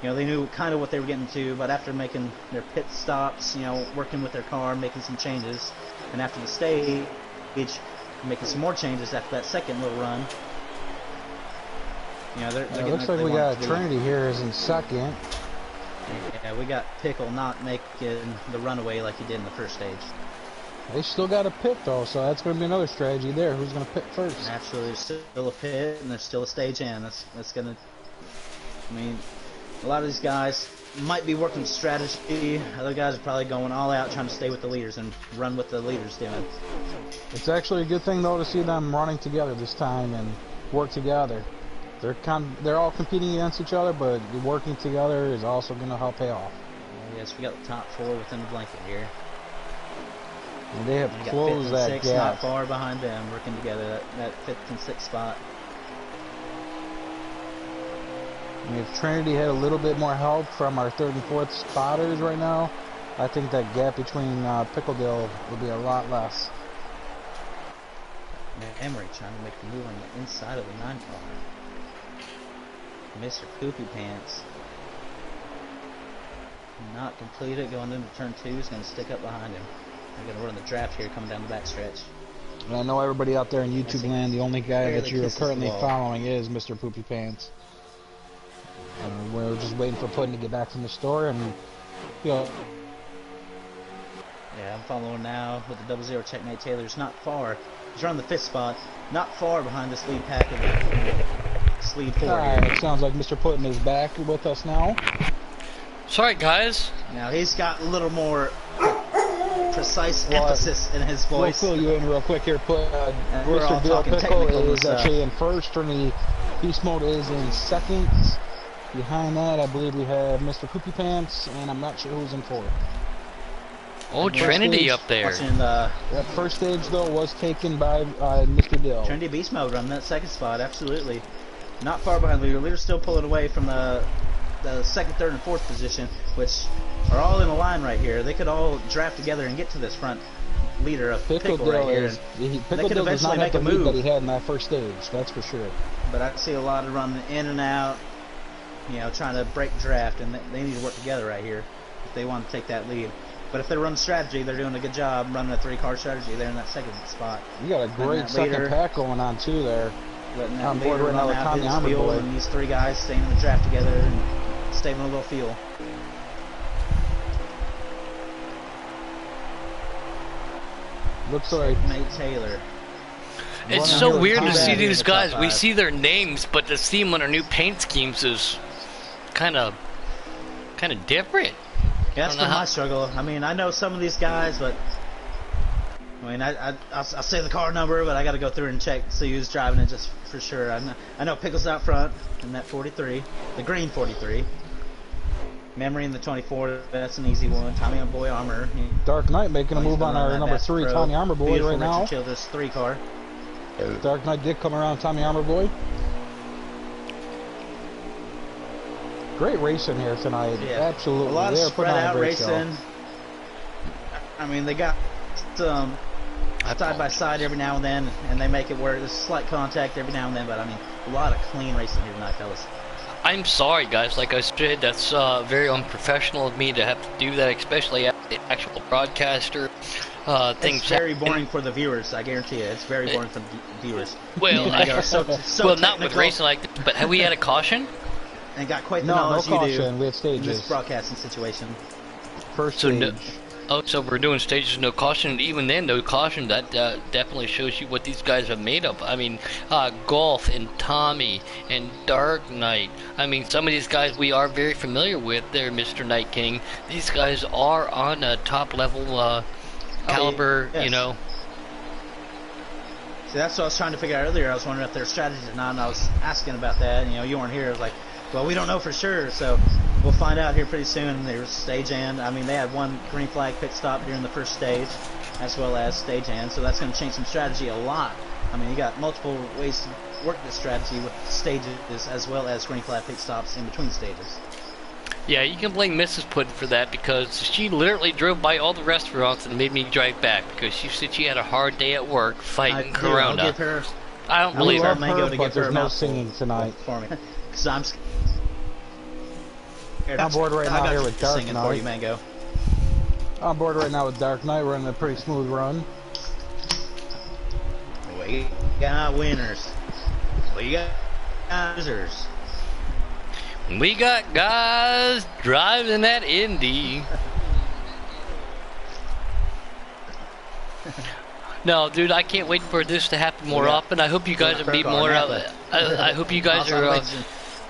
you know, they knew kind of what they were getting to, but after making their pit stops, you know, working with their car, making some changes, and after the stage, making some more changes after that second little run. You know, it looks like we got Trinity here is in second. Yeah, we got Pickle not making the runaway like he did in the first stage. They still got a pit though, so that's going to be another strategy there. Who's going to pit first? Naturally, there's still a pit and there's still a stage in. That's going to. I mean, a lot of these guys might be working strategy. Other guys are probably going all out trying to stay with the leaders and run what the leaders doing. It's actually a good thing though to see them running together this time and work together. They're all competing against each other, but working together is also going to help pay off. Yes, we got the top 4 within the blanket here. And they have closed that 6th, gap. not far behind them, working together that 5th and 6th spot. I mean, if Trinity had a little bit more help from our 3rd and 4th spotters right now, I think that gap between Pickle Dill would be a lot less. Emery trying to make the move on the inside of the 9 car. Mr. Poopy Pants. Not completed, going into turn 2, is going to stick up behind him. They're going to run the draft here coming down the backstretch. And I know everybody out there in YouTube land, the only guy that you're currently following is Mr. Poopy Pants. We're just waiting for Puddin to get back from the store, and you know. Yeah, I'm following now with the 00 Checkmate Taylor's not far. He's around the 5th spot, not far behind this lead pack of this lead 4 Alright, here. it sounds like Mr. Puddin is back with us now. Sorry, guys. Now he's got a little more precise emphasis in his voice. We'll fill you in real quick here. We're all Mr. Bill talking Pickle technical is stuff. actually in first, Trinity Beast Mode is in second. Behind that, I believe we have Mr. Poopy Pants, and I'm not sure who's in fourth. Oh, Trinity up there. That first stage, though, was taken by Mr. Dill. Trinity Beast Mode running that 2nd spot, absolutely. Not far behind the leader. Leader's still pulling away from the the second, third, and fourth position, which are all in a line right here. They could all draft together and get to this front leader of Pickle right here. Pickle could does not eventually have make the a lead that move. he had in that first stage, that's for sure. But I see a lot of running in and out, you know, trying to break draft, and they need to work together right here if they want to take that lead. But if they run strategy, they're doing a good job running a 3-car strategy. They're in that second spot. You got a great second pack going on too there. I'm board right now with Tommy Armor Boy. And these 3 guys staying in the draft together and saving a little fuel. Looks like Nate Taylor. It's so weird to see these guys. We see their names, but to see them on their new paint schemes is kind of different. Yeah, that's been my struggle. I mean, I know some of these guys, but I mean, I'll say the car number, but I got to go through and check, see who's driving it just for sure. I know Pickle's out front in that 43, the green 43. Memory in the 24, that's an easy one. Tommy Boy Armor. Dark Knight making a move on our number 3 Tommy Armor Boy Beautiful right now. Richard Childress 3-car. Dark Knight did come around Tommy Armor Boy. Great racing here tonight. Yeah. Absolutely. A lot of spread out racing. I mean, they got some side by side every now and then, and they make it work. There's slight contact every now and then, but I mean, a lot of clean racing here tonight, fellas. I'm sorry, guys. Like I said, that's very unprofessional of me to have to do that, especially as the actual broadcaster. It's very boring for the viewers. I guarantee you, it's very boring for the viewers. Well, well, not with racing like this, but have we had a caution? And got quite the knowledge no you caution. do We had stages. in this broadcasting situation. First stage. So we're doing stages, no caution. And even then, no caution. That definitely shows you what these guys are made of. I mean, Golf and Tommy and Dark Knight. I mean, some of these guys we are very familiar with. They're Mr. Night King. These guys are on a top level caliber, yes. you know. See, that's what I was trying to figure out earlier. I was wondering if their strategies or not, and I was asking about that. And, you know, you weren't here. I was like, well, we don't know for sure, so we'll find out here pretty soon. There's stage end. I mean, they had one green flag pit stop during the first stage, as well as stage end, so that's going to change some strategy a lot. I mean, you got multiple ways to work this strategy with stages, as well as green flag pit stops in between stages. Yeah, you can blame Mrs. Puddin for that because she literally drove by all the restaurants and made me drive back because she said she had a hard day at work fighting Corona. I don't believe her. Mango to give her no singing tonight for me, because I'm on board right now here with Dark Knight. For you, Mango. On board right now with Dark Knight. We're in a pretty smooth run. We got winners. We got losers. We got guys driving that Indy. No, dude, I can't wait for this to happen more often. I hope you guys will be more. I hope you guys are.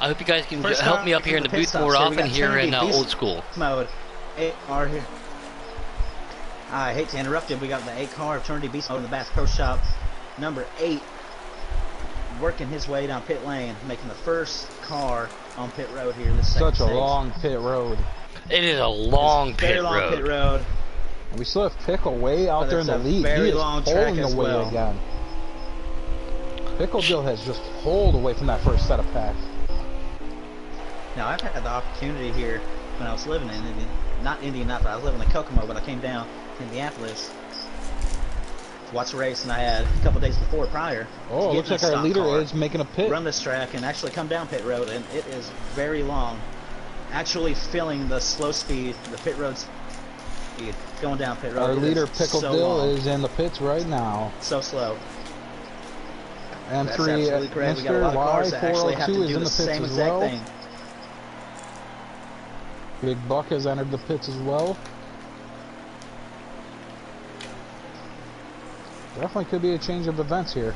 I hope you guys can help me up here in the booth more often here in old school. Mode. 8-car here. I hate to interrupt you. We got the 8-car Eternity Beast mode in the Bass Pro Shop. Number 8, working his way down pit lane, making the first car on pit road here. This such a long pit road. It is a long pit road. Very long pit road. And we still have Pickle way out there in the lead. He is pulling away again. Pickle Bill has just pulled away from that first set of pack. Now, I've had the opportunity here when I was living in Indianapolis. I was living in Kokomo, but I came down to Indianapolis to watch the race, and I had a couple days before prior. Oh, it looks like our leader is making a pit. Run this track and actually come down pit road, and it is very long. Actually feeling the slow speed, the pit road speed, going down pit road. Our leader, Pickle Bill, is in the pits right now. So slow. And That's 3 absolutely correct. We got a lot of cars that actually have to Y402 is do in the the pits same as exact well. thing. Big Buck has entered the pits as well. Definitely could be a change of events here.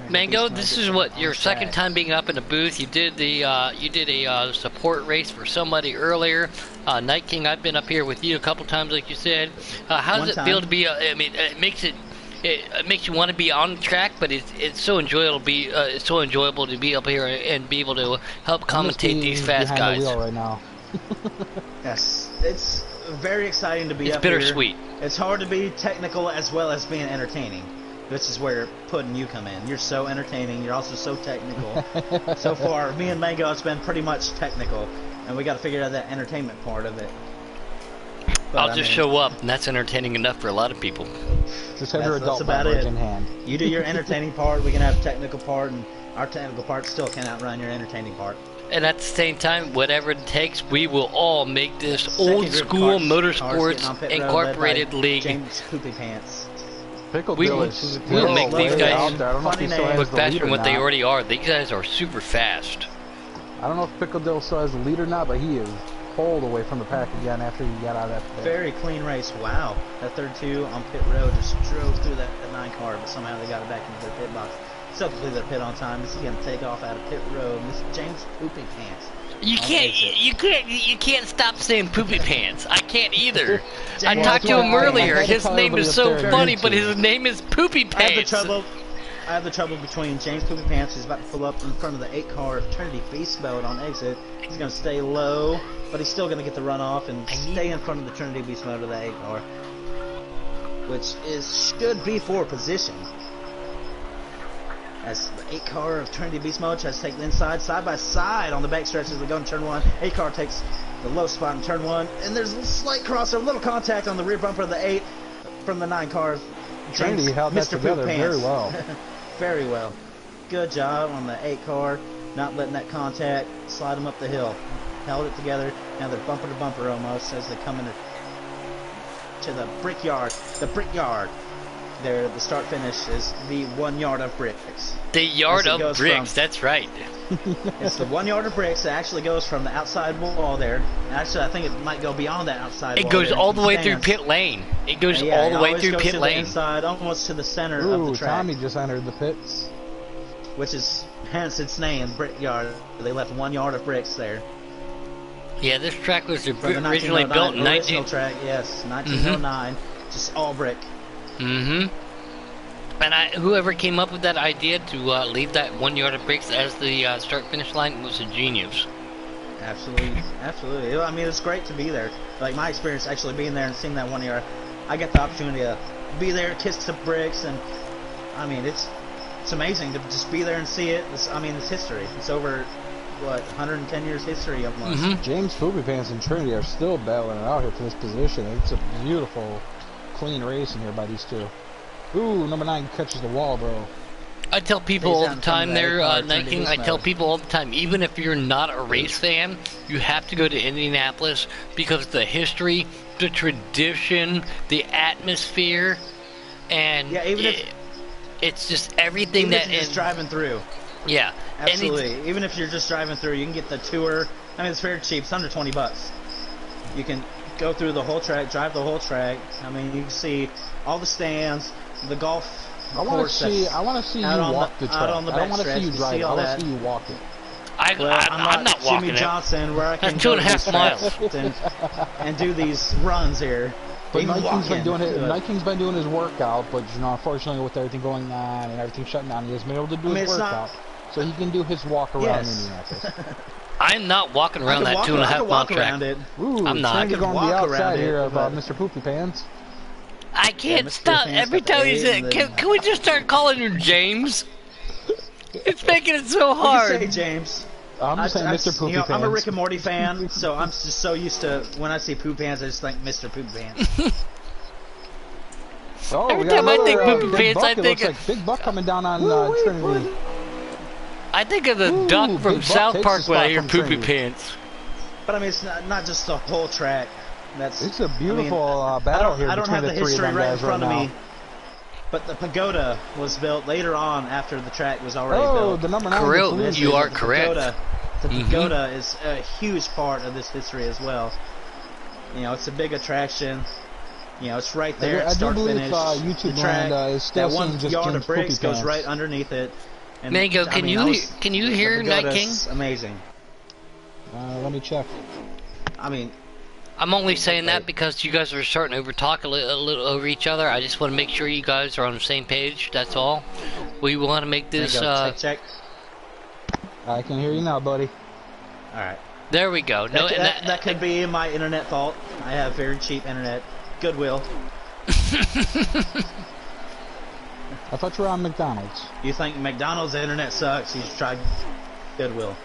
Mango, this is what your second time being up in the booth. You did a support race for somebody earlier. Night King, I've been up here with you a couple times, like you said. How does it feel to be? I mean, it makes you want to be on the track, but it's so enjoyable to be it's so enjoyable to be up here and be able to help commentate these fast guys. The wheel right now. Yes, it's very exciting to be up here. It's bittersweet. It's hard to be technical as well as being entertaining. This is where Puddin' you come in. You're so entertaining. You're also so technical. So far, me and Mango, it's been pretty much technical. and we got to figure out that entertainment part of it. But, I'll just show up, and that's entertaining enough for a lot of people. Just have your that's adult about beverage it. in hand. You do your entertaining part, we can have technical part, and our technical part still can outrun your entertaining part. And at the same time, whatever it takes, we will all make this Second old group school cars motorsports getting on pit road, incorporated led by league. James Poopy Pants. Pickle We- Bill we'll make these guys out there. I don't know if funny he still name. has Look the faster lead than or what they not. already are. These guys are super fast. I don't know if Pickle Dill still has the lead or not, but he is pulled away from the pack again after he got out of that pit. Very clean race. Wow. That third two on pit road just drove through that 9 car, but somehow they got it back into their pit box. Still complete their pit on time. This is going to take off out of pit road. This is James Poopy Pants. You can't stop saying poopy pants. I can't either. I Well, talked to that's him why I earlier. had to His tell name is so everybody up there funny, on but YouTube. his name is Poopy I have the Pants. trouble between James Poopy Pants, who's about to pull up in front of the 8 car of Trinity Beast Mode on exit. He's going to stay low, but he's still going to get the run off and stay in front of the Trinity Beast Mode of the 8 car, which should be for position. As the 8 car of Trinity Beast Mode tries to take the inside, side by side on the back stretch as they go in turn 1. 8 car takes the low spot in turn 1, and there's a slight crossover, little contact on the rear bumper of the 8 from the 9 car. Trinity held that together very well. Very well. Good job on the 8 car, not letting that contact slide them up the hill. Held it together. Now they're bumper to bumper almost as they come into to the brickyard. The brickyard. There, the start finish is the 1 yard of bricks. The yard As it of goes bricks, from- that's right. It's the 1 yard of bricks that actually goes from the outside wall there. Actually, I think it might go beyond that outside It wall. goes there all into the way through stands. pit lane. It goes Yeah, all it the way always through goes pit to the lane. inside, almost to the center of Ooh, the track. Tommy just entered the pits. Which is hence its name, Brickyard. They left 1 yard of bricks there. Yeah, this track was From the originally built in 1909 original track, yes, 1909, just all brick. Mm-hmm. And whoever came up with that idea to leave that 1 yard of bricks as the start-finish line was a genius. Absolutely, absolutely. I mean, it's great to be there. Like my experience actually being there and seeing that 1 yard, I got the opportunity to be there, kiss the bricks, and I mean, it's amazing to just be there and see it. It's history. It's over, what, 110 years history almost. Mm-hmm. James Poopy Pants and Trinity are still battling it out here for this position. It's a beautiful, clean race in here by these two. Ooh, number 9 catches the wall, though. I tell people Stays all out the in front time of that there, car, Night Trinity King, I Beast tell mode. people all the time, even if you're not a race fan, you have to go to Indianapolis because the history, the tradition, the atmosphere, and Yeah, even if- it's just everything Even that if you're just driving through. yeah, and it's- Absolutely. Even if you're just driving through, you can get the tour. I mean, it's very cheap. It's under $20. You can go through the whole track, drive the whole track. I mean, you can see all the stands, the golf I want to course. see. that's I want to see you out on walk the- the out track. on the I don't want to backstretch, see you you drive see it. I all want that. to see you walk it. Well, I'm not walking Jimmy it. Johnson, where I can That's go 2.5 to these tracks miles. and do these runs here. But Even Night King's been walking doing it. to it. Night King's been doing his workout, but unfortunately, with everything going on and everything shutting down, he hasn't been able to do I mean, his it's not- workout. So he can do his walk around Yes. Indianapolis. I'm not walking I around could that walk- 2.5 I could mile walk track. around it. Ooh, I'm not. trying I to could go on walk the around outside it, here of but- Mr. Poopy Pants. I can't Mr. stop. Pants Every got the time you A say, and the- can we just start calling you James? It's making it so You hard. say James. I'm just saying Mr. Poopy Pants. I'm a Rick and Morty fan, so I'm just so used to when I see Poop Pants, I just think Mr. Poop Pants. Oh, Every we got time I another, think Poopy Big Pants, Buck. I It think looks like Big Buck coming down on Trinity. I think of the Ooh, duck Big from Buck South takes Park the when I spot hear from Poopy Trinity. Pants. But I mean, it's not just the whole track. It's a beautiful I battle don't, here I don't between have the the three of history them right in guys front right of now. me. But the pagoda was built later on after the track was already Oh, built. the number 9 Correct. gets You losing. are correct. The Mhm. pagoda is a huge part of this history as well. You know, it's a big attraction. You know, it's right there. I at do start believe finish. YouTube the track, land is still that one seeing just yard James of bricks Poopy goes Pants. right underneath it. And, Mango, I can mean, you I was- can you the hear Night King? pagoda's amazing. Let me check. I mean, I'm only saying that because you guys are starting to over talk a little over each other. I just want to make sure you guys are on the same page. That's all. We want to make this. Mango, check. I can hear you now, buddy. All right. There we go. No, and That could be my internet fault. I have very cheap internet. Goodwill. I thought you were on McDonald's. You think McDonald's internet sucks? You should try Goodwill.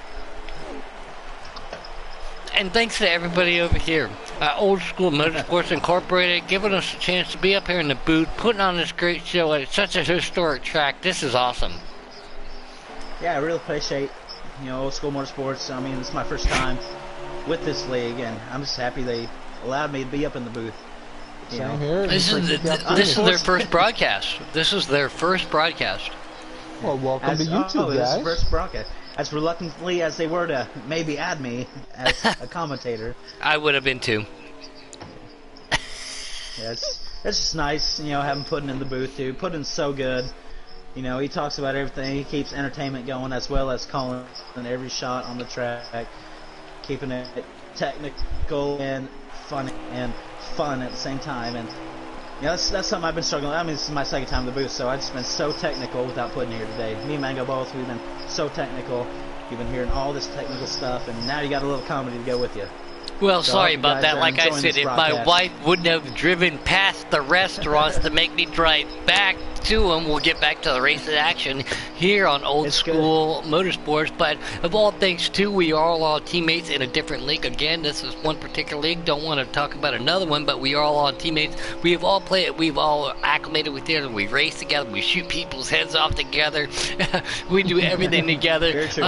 And thanks to everybody over here, Old School Motorsports Incorporated, giving us a chance to be up here in the booth, putting on this great show at such a historic track. This is awesome. Yeah, I really appreciate, Old School Motorsports. I mean, this is my first time with this league, and I'm just happy they allowed me to be up in the booth. Same here. This is their first broadcast. This is their first broadcast. Well, welcome to YouTube, this is guys. the first broadcast. As reluctantly as they were to maybe add me as a commentator. I would have been too. Yeah, it's just nice, having Puddin in the booth too. Puddin's so good. He talks about everything. He keeps entertainment going as well as calling every shot on the track, keeping it technical and fun at the same time. And that's something I've been struggling. I mean, this is my second time in the booth, so I've just been so technical without Puddin here today. Me and Mango both, we've been so technical. You've been hearing all this technical stuff, and now you got a little comedy to go with you. Well, So sorry I hope you about guys that. are Like I enjoying said, this if my broadcast. wife wouldn't have driven past the restaurants to make me drive back to them, we'll get back to the race in action here on Old It's School Motorsports. But of all things, too, we are all teammates in a different league. Again, this is one particular league. Don't want to talk about another one, but we are all teammates. We have all played. We've all acclimated with each other. We race together. We shoot people's heads off together. We do everything together. Very true.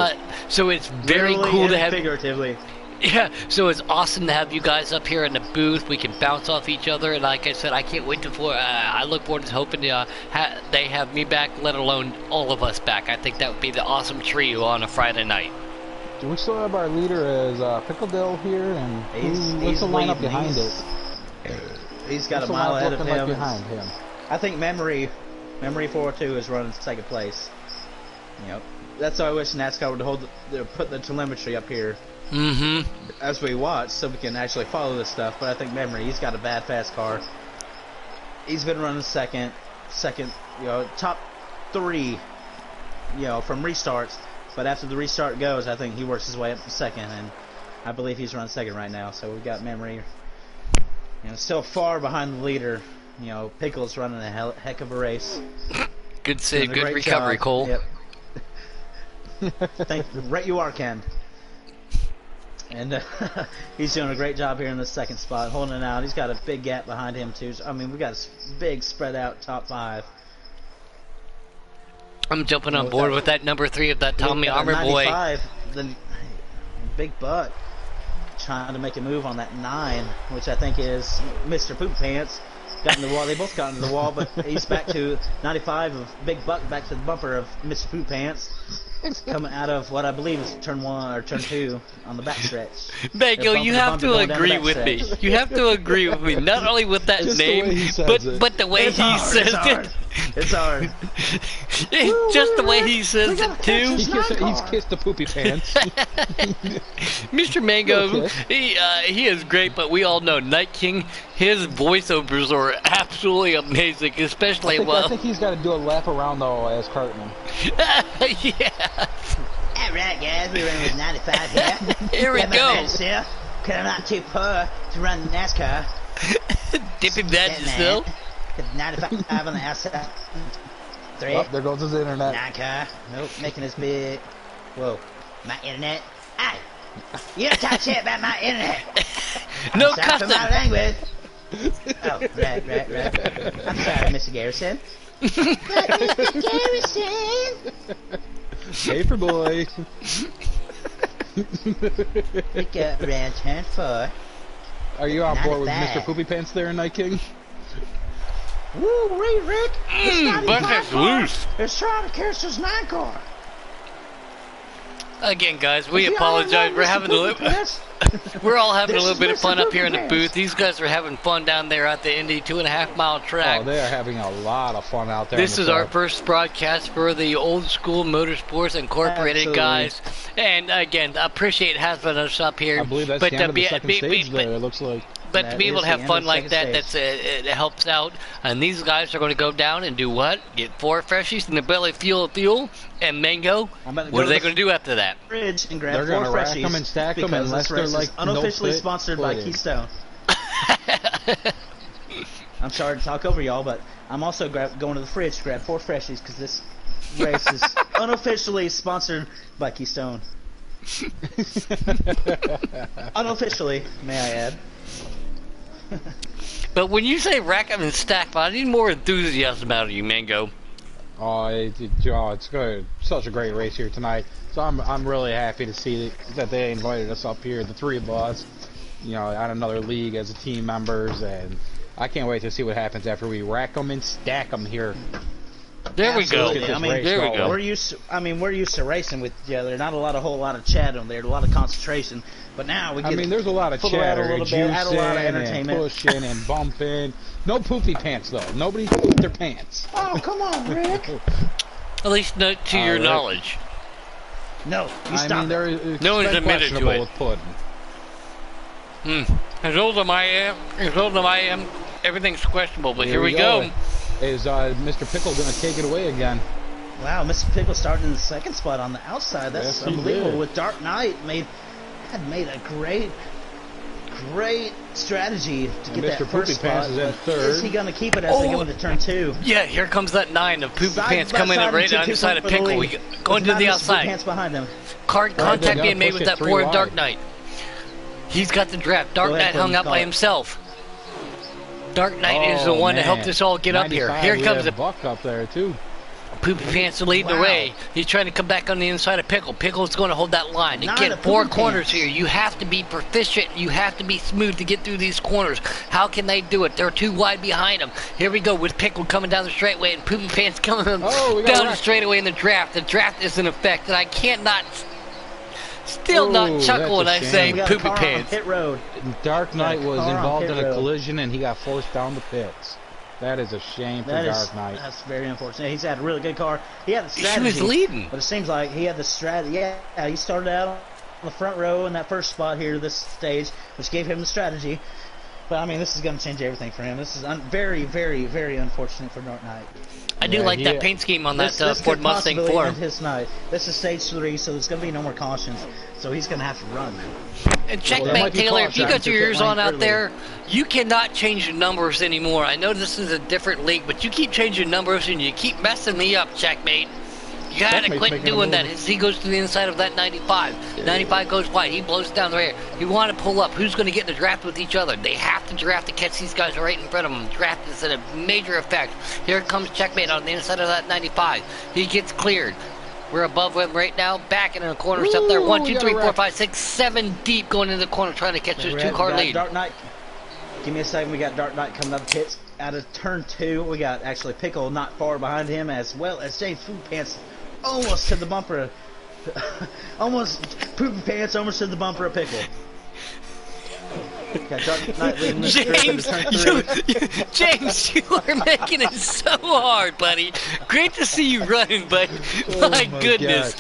So it's very Literally cool to and have. figuratively. Yeah, so it's awesome to have you guys up here in the booth. We can bounce off each other, and like I said, I can't wait I look forward to hoping they have me back, let alone all of us back. I think that would be the awesome trio on a Friday night. Do we still have our leader as Pickledale here? And what's the lineup leading. behind it? He's got What's a the mile lineup ahead of looking him. like behind him? I think Memory 402 is running second place. That's why I wish NASCAR would put the telemetry up here Mm-hmm. as we watch, so we can actually follow this stuff. But I think Memory, he's got a bad fast car. He's been running second, top three, from restarts. But after the restart goes, I think he works his way up to second, and I believe he's running second right now. So we've got Memory, still far behind the leader. Pickle's running a heck of a race. Good save, Doing a good great recovery, job. Cole. Yep. Right you are, Ken. And he's doing a great job here in the second spot, holding it out. He's got a big gap behind him, too. I mean, we've got a big spread out top five. I'm jumping on board with that number 3 of that Tommy Armour boy. 95, the Big Buck trying to make a move on that 9, which I think is Mr. Poop Pants. Got in the wall. They both got into the wall, but he's back to 95 of Big Buck, back to the bumper of Mr. Poop Pants. Coming out of what I believe is turn 1 or turn 2 on the backstretch. Mango, you have to agree with me. You have to agree with me. Not only with that Just the way name, he says it. but the way It's he hard, says it's hard. it. It's hard. Just the way he says it too. He's kissed the poopy pants. Mr. Mango, Okay. he is great, but we all know Night King. His voiceovers are absolutely amazing, especially I think he's got to do a lap around though as Cartman. yeah. Alright guys, we're running with 95 here. Here we go. Cause I'm not too poor to run NASCAR. Dipping that still. 95 on the outside. 3. Oh, there goes his internet. 9 car. Nope, making this big. Whoa. My internet. Hey! You don't talk shit about my internet. No Sorry for custom. my language. Oh, right. I'm sorry, Mr. Garrison. Mr. Garrison! Paper boy. Pick up around turn 4. Are you on board with 95. Mr. Poopy Pants there, Night King? Woo, Rick! Bucket's loose. It's trying to catch this 9 car. Again, guys, we apologize. We're having a little. We're all having a little bit of fun up here in the booth. These guys are having fun down there at the Indy 2.5 mile track. Oh, they are having a lot of fun out there. This is our first broadcast for the Old School Motorsports Incorporated Absolutely. guys. And again, I appreciate having us up here. I believe that's but the end of the second stage there, it looks like. But to be able to have fun like that, it helps out. And these guys are going to go down and do what? Get 4 freshies in the belly fuel, and Mango. What are they going to do after that? Fridge and grab They're 4 gonna rack freshies 'em and stack 'em because unless this they're race is like unofficially no fit sponsored by footing. Keystone. I'm sorry to talk over y'all, but I'm also going to the fridge to grab 4 freshies because this race is unofficially sponsored by Keystone. Unofficially, may I add. But when you say rack 'em and stack 'em, I need more enthusiasm out of you, Mango. Oh, it's good. Such a great race here tonight. So I'm really happy to see that they invited us up here, the three of us, on another league as a team members, and I can't wait to see what happens after we rack them and stack them here. There we go. Absolutely. I mean, there we go. We're used to racing with each other. Not a whole lot of chat on there, a lot of concentration. But now we get. I mean, there's a lot of pull around chatter, a little and bit, add a lot of juicing, and entertainment. pushing, and bumping. No poopy pants though. Nobody pooped their pants. Oh, come on, Rick. At least to your Rick. knowledge. No, you I stop. mean, they're No one's admitted to it. with pudding. As old as I am, everything's questionable. But here we go. Is Mr. Pickle going to take it away again? Wow, Mr. Pickle starting in the second spot on the outside. That's Yes, he unbelievable. did. With Dark Knight had made a great strategy to And get Mr. that first Poopy Pants spot. is in But third. is he going to keep it as they go into turn 2? Yeah, here comes that 9 of Poopy Side Pants by coming side in right and on the 2 side of for the Pickle. lead. We going to With the Mr. Poopy outside. Pants behind him. Contact they're being made push with it that three poor wide. Dark Knight. He's got the draft. Dark Go ahead, Knight hung Clinton, up by call it. himself. Dark Knight is the Oh, one to help man. this all get up here. 95, Here we comes have the Buck up there too. Poopy Pants to lead the Wow. way. He's trying to come back on the inside of Pickle. Pickle's going to hold that line. Nine Again, of 4 Poopy corners Pants. here. You have to be proficient. You have to be smooth to get through these corners. How can they do it? They're too wide behind them. Here we go with Pickle coming down the straightaway and Poopy Pants coming Oh, we got down the wrecked. straightaway in the draft. The draft is in effect, and I can't still not Ooh, chuckle when I that's a say shame. We got a Poopy car on Pants. pit road. Dark Knight was car on involved pit in a road. collision and he got forced down the pits. That is a shame for Dark Knight. That's very unfortunate. He's had a really good car. He had the He strategy. was leading. But it seems like he had the strategy. Yeah, he started out on the front row in that first spot here, this stage, which gave him the strategy. But I mean, this is going to change everything for him. This is very, very, very unfortunate for Dark Knight. I do Yeah, like he- that paint scheme on that This Ford could Mustang possibly for end him. his night. This is stage 3, so there's going to be no more cautions. So he's going to have to run. And Well, checkmate, there might be Taylor, if you caution got your to pit ears lane on out early. there, you cannot change the numbers anymore. I know this is a different league, but you keep changing numbers and you keep messing me up, checkmate. You gotta Checkmate's quit making a doing that. move. As he goes to the inside of that 95. 95 goes wide. He blows down the rear. You want to pull up. Who's going to get in the draft with each other? They have to draft to catch these guys right in front of them. Draft is in a major effect. Here comes checkmate on the inside of that 95. He gets cleared. We're above him right now. Back in the corners up there. Ooh, 1, we 2, got 3, a 4, wreck. 5, 6, 7 deep going into the corner trying to catch this We 2-car got lead. Dark Knight. Give me a second. We got Dark Knight coming up the pits out of turn 2. We got actually Pickle not far behind him, as well as James Poopy Pants almost to the bumper. Almost Poopy Pants almost to the bumper of Pickle. Got Dark Knight leading this group into James, turn 3. James, you are making it so hard, buddy. Great to see you running, but my my goodness,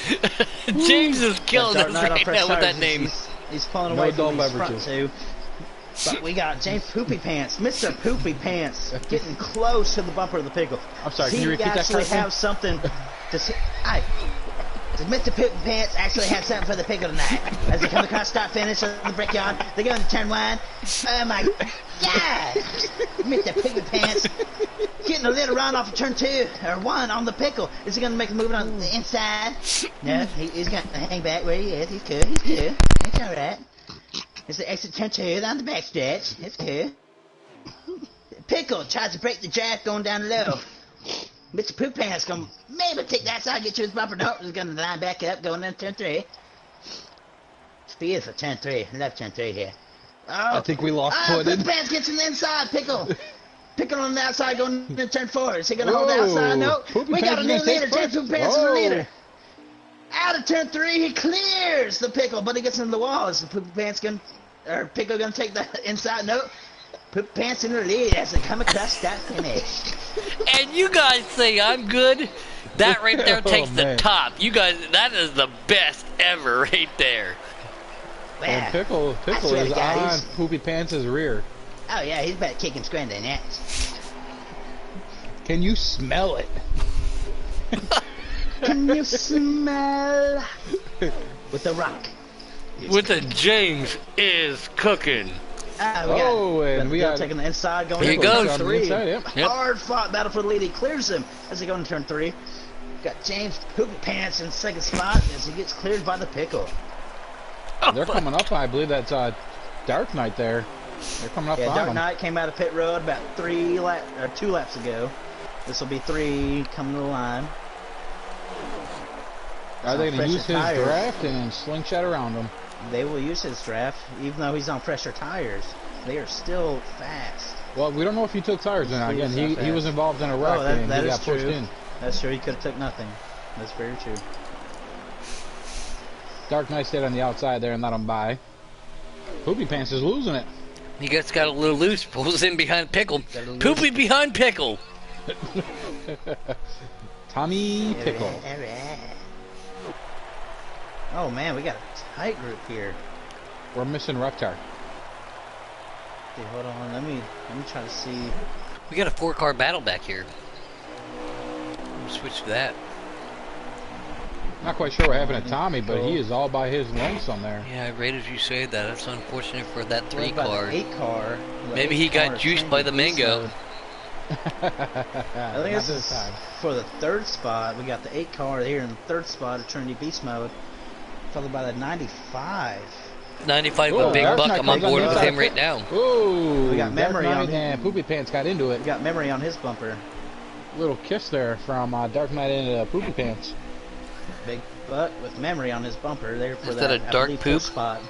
James is killing Dark us Knight on right fresh now with tires. that name. He's pulling No away adult from these front beverages. 2. But we got James Poopy Pants, Mr. Poopy Pants, getting close to the bumper of the Pickle. I'm sorry, Does can you repeat that actually question? have something to say? Does Mr. Poopy Pants actually have something for the Pickle tonight? As they come across start finish of the brickyard, they go into turn 1. Oh my God! Mr. Poopy Pants getting a little run off of turn 2 or 1 on the Pickle. Is he going to make a move on the inside? No, he's going to hang back where he is. He's good. He's good. It's all right. It's the exit turn 2 on the backstretch. It's good. Pickle tries to break the draft going down low. Mr. Poop Pants gonna maybe take that side, get to his bumper. No, he's gonna line back up, going into turn 3. It's beautiful, turn 3. Left turn 3 here. Oh, I think we lost footed. Poop Pants gets from the inside. Pickle. Pickle on the outside, going into turn 4. Is he gonna hold the Whoa. outside? No. Poopy We got Pants a new gonna take leader. James first. Poop Pants is the Whoa. leader. Out of turn 3, he clears the Pickle, but he gets into the wall. Is the Poopy Pants Pickle gonna take the inside? No. Poopy Pants in the lead as they come across that finish. And you guys say I'm good. That right there Oh, takes the man. top. You guys, that is the best ever right there. And Wow. Pickle I swear is to God, on he's- Poopy Pants' rear. Oh yeah, he's about to kick and scram that. Can you smell it? Can you smell with the rock? With the James is cooking. Oh, and we got taking the inside, going Here he into goes. turn On the 3. inside, yep. Yep. Hard fought battle for the lead. He clears him as they go into turn 3. Got James Poopy Pants in second spot as he gets cleared by the Pickle. They're coming up. I believe that's Dark Knight there. They're coming up Yeah, on Dark them. Knight came out of pit road about 2 laps ago. This will be 3 coming to the line. Are they going to fresher use his tires. draft and slingshot around him? They will use his draft, even though he's on fresher tires. They are still fast. Well, we don't know if he took tires or not. He Again, was not he was fast. involved in a wreck and that he is got pushed true. in. That's true. He could have took nothing. That's very true. Dark Knight stayed on the outside there and let him by. Poopy Pants is losing it. He gets got a little loose, pulls in behind Pickle. Got a little Poopy behind Pickle. Tommy Pickle. Oh man, we got a tight group here. We're missing Reptar. Okay, hold on. Let me try to see. We got a 4-car battle back here. We'll switch to that. Not quite sure what happened to Tommy, but he is all by his lonesome there. Yeah, right as you say that. That's unfortunate for that What about 3-car. the 8-car? Maybe he got juiced by the mango. I think this is for the 3rd spot. We got the 8-car here in the 3rd spot of Trinity Beast Mode, followed by the 95. 95 Oh, with Big Dark Buck. Knight I'm on comes on board the with inside. him right now. Ooh, We got Dark memory Knight on him. and Poopy Pants got into it. We got memory on his bumper. Little kiss there from Dark Knight into Poopy Pants. Big Buck with memory on his bumper there for Is that a I dark believe, poop? 4th spot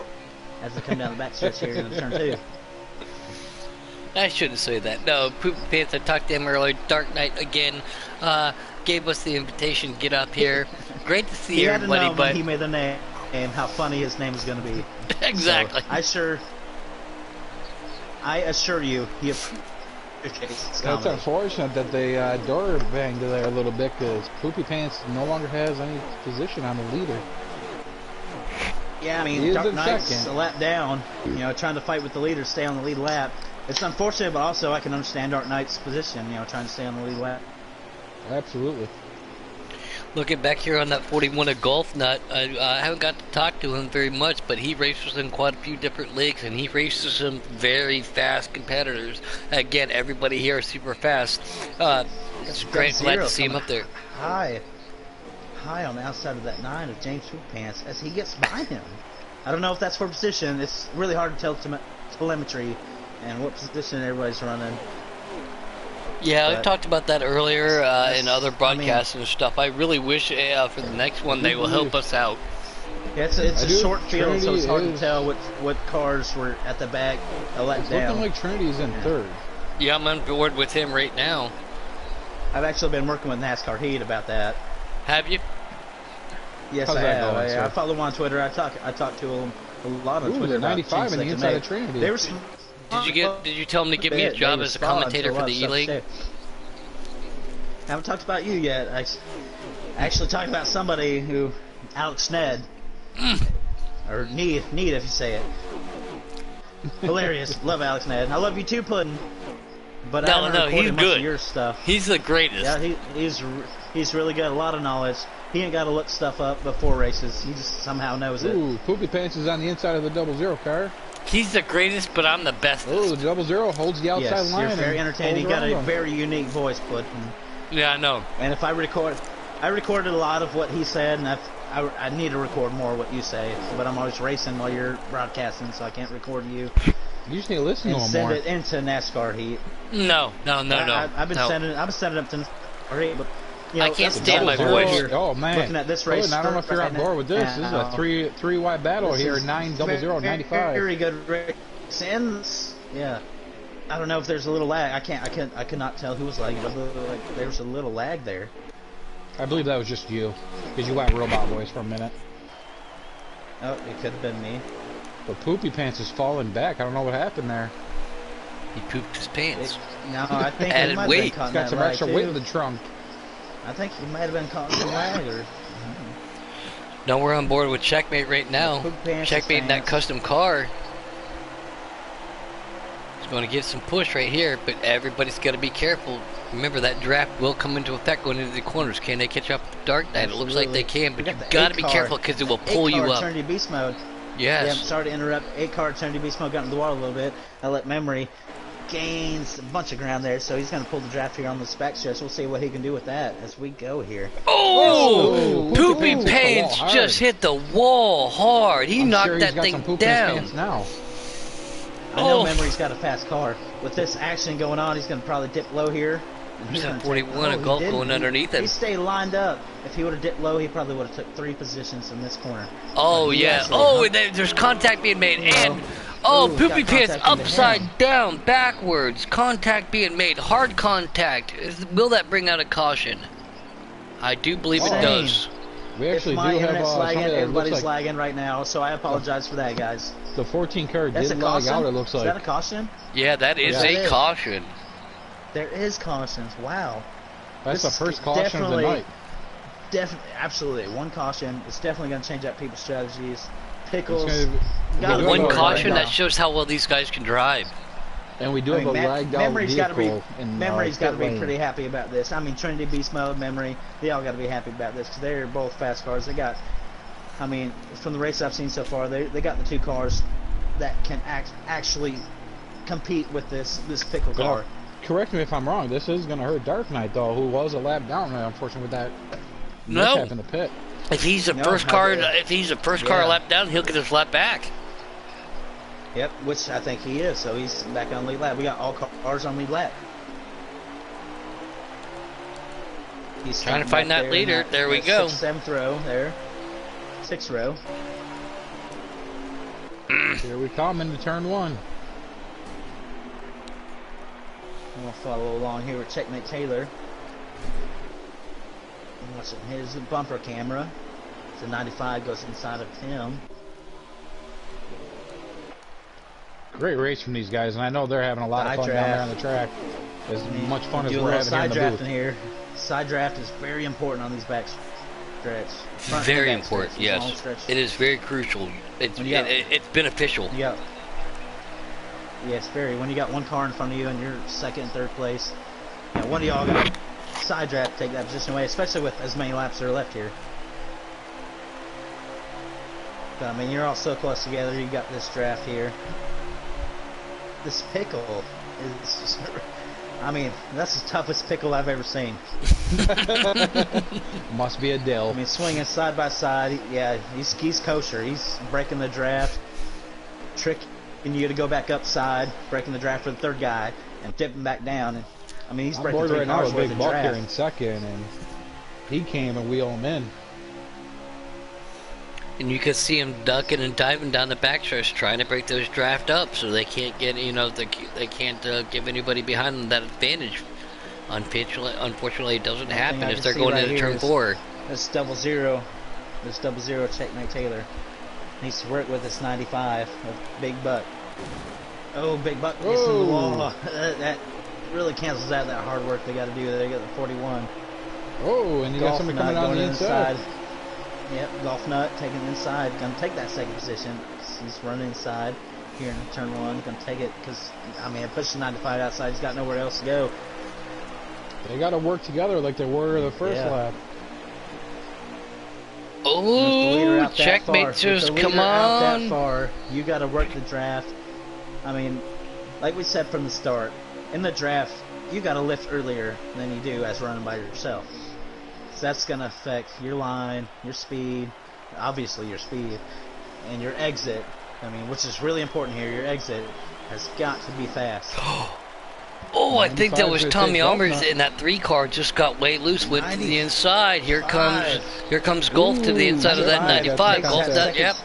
as they come down the back stretch here in turn 2. I shouldn't say that. No, Poopy Pants, I talked to him earlier. Dark Knight again gave us the invitation to get up here. Great to see He had to everybody, know but when he made the name and how funny his name is going to be. exactly. So, I assure you, he appreciates That's comedy. unfortunate that they door banged there a little bit because Poopy Pants no longer has any position on the leader. Yeah, I He mean, is Dark in Knight's second. a lap down, trying to fight with the leader, stay on the lead lap. It's unfortunate, but also I can understand Dark Knight's position, trying to stay on the lead lap. Absolutely. Looking back here on that 41 of Golf Nut, I haven't got to talk to him very much, but he races in quite a few different leagues, and he races some very fast competitors. Again, everybody here is super fast. It's great, glad to see him up there. High on the outside of that 9 of James Poop Pants as he gets by him. I don't know if that's for position. It's really hard to tell telemetry and what position everybody's running. Yeah, I But talked about that earlier in other broadcasts and stuff. I really wish for the next one they will help us out. Yeah, it's a short field, so it's hard to Trinity tell what cars were at the back a let It's down. looking like Trinity's in third. Yeah, I'm on board with him right now. I've actually been working with NASCAR Heat about that. Have you? Yes, How's I that have. going, sir? I follow him on Twitter. I talk to him a lot on Ooh, Twitter. they're about 95 changes on the they can inside make. of Trinity. They were Did you tell him to give me a job as a commentator for the E-League? I haven't talked about you yet. I actually talked about somebody who, Alex Ned, or Need if you say it. Hilarious. Love Alex Ned. I love you too, Puddin'. But I No, haven't no, recorded he's much of good. your stuff. He's the greatest. Yeah, he's really good. A lot of knowledge. He ain't got to look stuff up before races. He just somehow knows it. Ooh, Poopy Pants is on the inside of the 00 car. He's the greatest, but I'm the best. Oh, the 00 holds the outside Yes, line. you're very and entertaining. You holds got a around him. very unique voice, Puddin'. Yeah, I know. And if I recorded a lot of what he said, and I need to record more of what you say, but I'm always racing while you're broadcasting, so I can't record you You just need to listen to and him send more. it into NASCAR Heat. No. I've been no. sending it to NASCAR Heat, but I can't that's stand my the voice. here. Oh man! Looking at this race, I don't know if you're on board with this. This is a three wide battle This here. is 900 95. Very good race. Yeah. I don't know if there's a little lag. I could not tell who was lagging, but like there was a little lag there. I believe that was just you, because you went robot voice for a minute. Oh, it could have been me. But Poopy Pants is falling back. I don't know what happened there. He pooped his pants. No, I think he Added might weight. have been caught He's in got that some lag extra too. weight in the trunk. I think he might have been caught in some lag or. No, we're on board with Checkmate right now. Poop Pants Checkmate in that fans. custom car. He's going to give some push right here, but everybody's got to be careful. Remember, that draft will come into effect going into the corners. Can they catch up with Dark Knight? It looks like they can, but We you got the got to be 8-car. careful because it will pull you 8-car up. Trinity Beast Mode. Yeah, I'm Yes. sorry to interrupt. 8-car Trinity Beast Mode got into the water a little bit. I let Memory gains a bunch of ground there, so he's going to pull the draft here on the back stretch. We'll see what he can do with that as we go here. Oh, Ooh, Poopy Poopy Pants Pants just hit the wall hard. He I'm knocked sure that he's got thing some poop in down. his pants now. I know Oh. Memory's got a fast car. With this action going on, he's going to probably dip low here. And he's He's at gonna 41, a he Gulf didn't. going underneath He him. stayed lined up. If he would have dipped low, he probably would have took 3 positions in this corner. Oh, But he yeah. actually Oh, hung- and there's contact being made. You know. And, oh, Ooh, Poopy got Pants contact into upside him. down, backwards. Contact being made. Hard contact. Will that bring out a caution? I do believe it Same. does. We If actually my do have internet's somebody lagging, that looks everybody's like lagging right now, so I apologize for that, guys. the 14 car That's did a lag caution? out, it looks Is that a like. caution? Yeah, that is Yeah. a caution. There is cautions. Wow. That's This the is first caution of the definitely- night. Absolutely. One caution. It's definitely going to change up people's strategies. Pickles. It's gonna gotta be- be One go right caution, now. that shows how well these guys can drive. And we do I have mean, a lagged out Memory's got to be vehicle in Memory's got to pit be lane. pretty happy about this. I mean, Trinity Beast Mode, Memory, they all got to be happy about this because they're both fast cars. They got, I mean, from the race I've seen so far, they got the 2 cars that can actually compete with this pickle Now, car. correct me if I'm wrong. This is going to hurt Dark Knight though, who was a lap down, unfortunately, with that No. mishap in the pit. If he's the No, first I car, did. if he's the first car Yeah. lap down, he'll get his lap back. Yep, which I think he is. So he's back on lead lap. We got all cars on lead lap. He's Trying to standing find back that there in leader. There we go. 6th, 7th row there. 6th row. Here we come into turn 1. We'll follow along here with Checkmate Taylor. And watching his bumper camera. The 95 goes inside of him. Great race from these guys, and I know they're having a lot of Side fun down there draft. on the track. As much fun as Do a we're little having side here in the drafting booth. here. Side draft is very important on these back stretch. Front and Very back important, stretch, these long yes. stretches. It is very crucial. It's When you got- it's beneficial. You got, yes, very. When you got one car in front of you and you're 2nd and 3rd place, you know, one of y'all got side draft to take that position away, especially with as many laps that are left here. But, I mean, you're all so close together. You got this draft here. This pickle is just, I mean, that's the toughest pickle I've ever seen. Must be a Dell. I mean, swinging side by side. Yeah, he's kosher. He's breaking the draft, tricking you to go back upside, breaking the draft for the 3rd guy, and dipping back down. And I mean, he's I'm breaking bored 3 right now cars with worth Big of Buck here draft. in 2nd, and he came and wheeled him in. And you can see him ducking and diving down the backstretch, trying to break those draft up, so they can't get, they can't give anybody behind them that advantage. Unfortunately, it doesn't One happen thing I if can they're see going right into here turn is 4. This double zero Checkmate Taylor needs to work with this 95 of Big Buck. Oh, Big Buck gets in the Whoa. wall. That really cancels out that hard work they got to do. They got the 41. Oh, and you got Golf somebody Nut coming down going the inside. Yep, Golf Nut taking inside. Gonna take that 2nd position. He's running inside here in turn 1. Gonna take it because, I mean, it pushes the 95 outside. He's got nowhere else to go. They got to work together like they were the first Yeah. lap. With the leader Oh, out that far. checkmate With just the leader come out that on. far, you got to work the draft. I mean, like we said from the start, in the draft, you got to lift earlier than you do as running by yourself. So that's going to affect your line, your speed, obviously your speed, and your exit. I mean, which is really important here. Your exit has got to be fast. Oh, I think that 95 was should Tommy take Golf Armour's Nut. in that 3 car, just got way loose, went to the inside. Here comes 95. Golf to the Ooh, inside of that 95, 95. takes Golf that that, yep.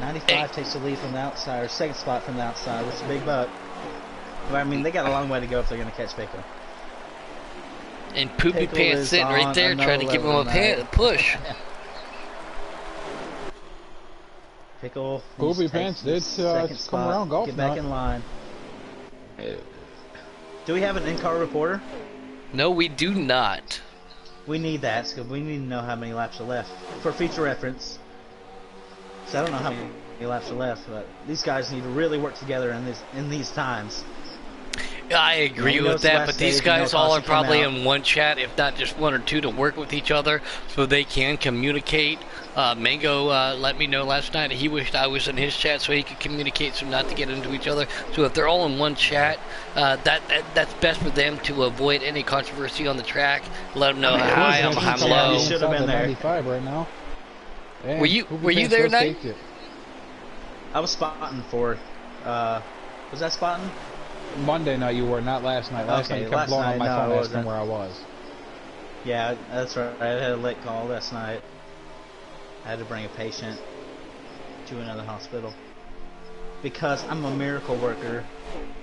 95 takes the lead from the outside, or 2nd spot from the outside, which is Big Buck. But I mean, they got a long way to go if they're going to catch Pickle. And Poopy Pickle Pants is sitting right on there another trying to give him level a tonight. push. Pickle. Poopy needs to take Pants the did, 2nd come spot, around Golf get back Nut. in line. Do we have an in-car reporter? No, we do not. We need that, because we need to know how many laps are left for future reference. So I don't know how many laps are left, but these guys need to really work together in these times. I agree he with knows the that, last but these stage, he knows guys all how are to come probably out. in one chat, if not just one or two, to work with each other so they can communicate. Mango let me know last night that he wished I was in his chat so he could communicate so not to get into each other. So if they're all in one chat, that's best for them to avoid any controversy on the track. Let them know I mean, hi, who's I'm gonna low. You should have been there. 95 right now. And Were you Pants there, does Knight? take it. I was spotting for. Was that spotting? Monday night you were, not last night. Last night you kept last blowing up night, my no, phone it asking wasn't. where I was. Yeah, that's right. I had a late call last night. I had to bring a patient to another hospital because I'm a miracle worker.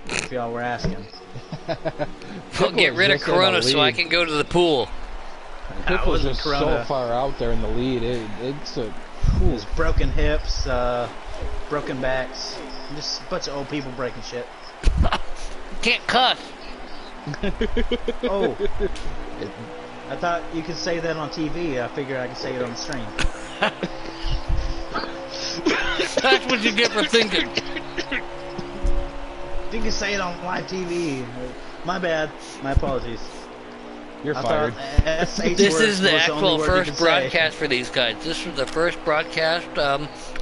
If y'all were asking, Well, get rid of just in the Corona so I lead. can go to the pool. Pickle's wasn't just so Corona. far out there in the lead. It's a there's broken hips, broken backs, just a bunch of old people breaking shit. Can't cuss. Oh, I thought you could say that on TV. I figured I could say it on the stream. That's what you get for thinking. You can say it on live TV. My bad. My apologies. you're I fired. thought SH This words is the was actual only word you first could say. broadcast for these guys. This was the first broadcast.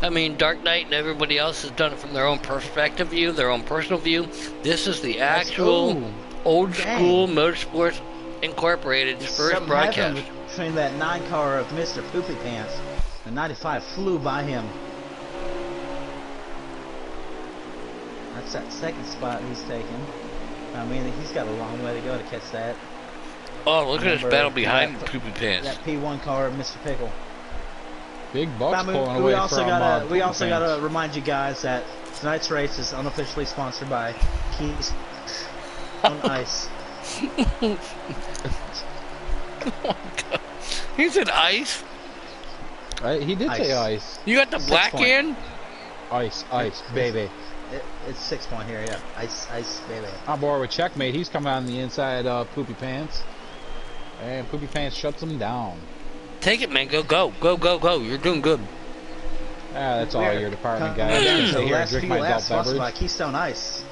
I mean, Dark Knight and everybody else has done it from their own perspective view, their own personal view. This is the actual Ooh, old dang. school Motorsports Incorporated's first Something broadcast. happened between that 9 car of Mr. Poopy Pants. The 95 flew by him. That's that second spot he's taken. I mean, he's got a long way to go to catch that. Oh, look at this Remember battle behind that- Poopy Pants. That P1 car of Mr. Pickle. Big Bucks I mean, pulling we away also from gotta we Poopy also Pants. gotta remind you guys that tonight's race is unofficially sponsored by Keys on Ice. He said ice. He did say ice. You got the 6 black point. in? Ice, baby. It's 6 point here, yeah. Ice, baby. On board with Checkmate. He's coming on the inside of Poopy Pants. And Poopy Pants shuts him down. Take it, man. Go. You're doing good. That's all your department Coming guys. down Can to stay the here and last drink few my laps, adult sponsored by beverage. Keystone Ice.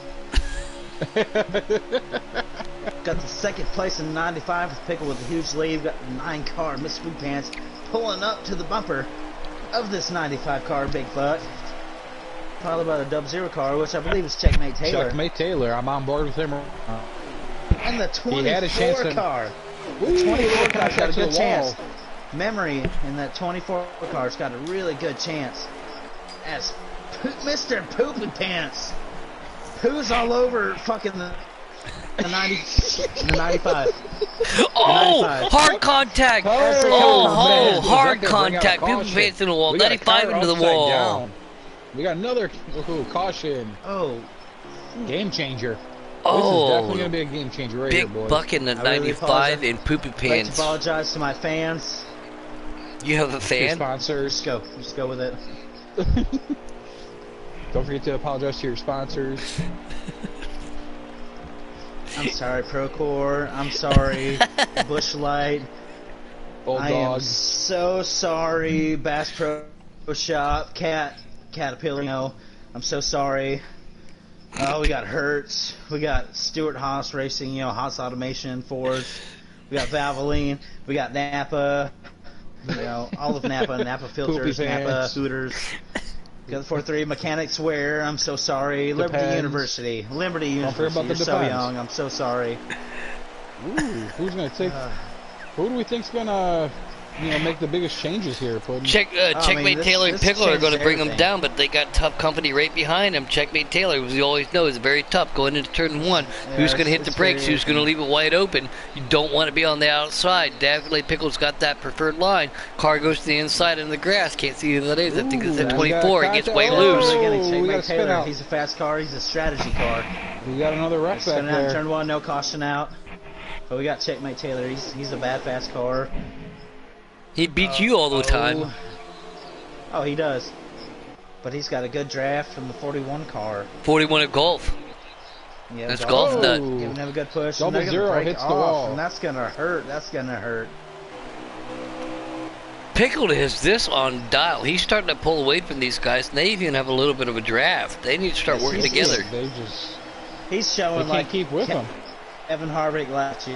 Got the second place in 95 with Pickle with a huge lead. Got the 9 car, Miss Food Pants, pulling up to the bumper of this 95 car, Big Buck. Followed by the Dub Zero car, which I believe is Checkmate Taylor. Checkmate Taylor. I'm on board with him. And the He had a chance 24 to- car. Ooh, The 24 got car's got a to the good chance. wall. Memory in that 24 car's got a really good chance. As Mr. Poopy Pants, who's all over fucking the 90, the 95. Oh, 95. hard contact. As they Oh, come from oh, the hard He's not gonna bring out contact. a People caution. face in the wall. We got a 95 car into the upside wall. down. We got another caution. Oh, Game changer. This is Oh, definitely going to be a game changer right here, big boys. buck in the I really 95 apologize. in Poopy I'd like to Pants. apologize to my fans. You have a Your fan? sponsors. Just go with it. Don't forget to apologize to your sponsors. I'm sorry, Procore. I'm sorry, Bush Light. Old I am dog. so sorry, Bass Pro Shop, Caterpillar. No, I'm so sorry. Oh, we got Hertz. We got Stuart Haas Racing. Haas Automation, Ford. We got Valvoline. We got Napa. All of Napa, Napa filters, Poopy Napa pants. hooters. We got the 43 Mechanics Wear. I'm so sorry. Liberty Depends. University. Liberty Don't forget University. about You're the so Depends. young. I'm so sorry. Ooh, who's going to take... who do we think's going to, make the biggest changes here? Puddin'? Checkmate this- Taylor and this Pickle are going to changes bring them everything. down, but they got tough company right behind them. Checkmate Taylor, as you always know, is very tough going into turn 1. Who's going to hit the it's brakes? very Who's going to leave it wide open? You don't want to be on the outside. Definitely Pickle's got that preferred line. Car goes to the inside in the grass. Can't see the other days. I think it's Ooh, at we got 24. It gets contact. way Oh, loose. Again, we got a Checkmate spin Taylor. out. He's a fast car. He's a strategy car. We got another wreck back Spinning out in there. turn 1, no caution out. But we got Checkmate Taylor. He's a bad fast car. He beats you all the time. Oh, he does. But he's got a good draft from the 41 car. 41 at golf. Yeah, That's Golf- golf nut. Giving him a good push. Double and they're gonna zero break hits the off, wall. And that's gonna hurt. That's gonna hurt. Pickle has this on dial. He's starting to pull away from these guys, and they even have a little bit of a draft. They need to start Yes, working yes, yes. together. They just... He's They showing can't like keep with him. Kevin Harvick last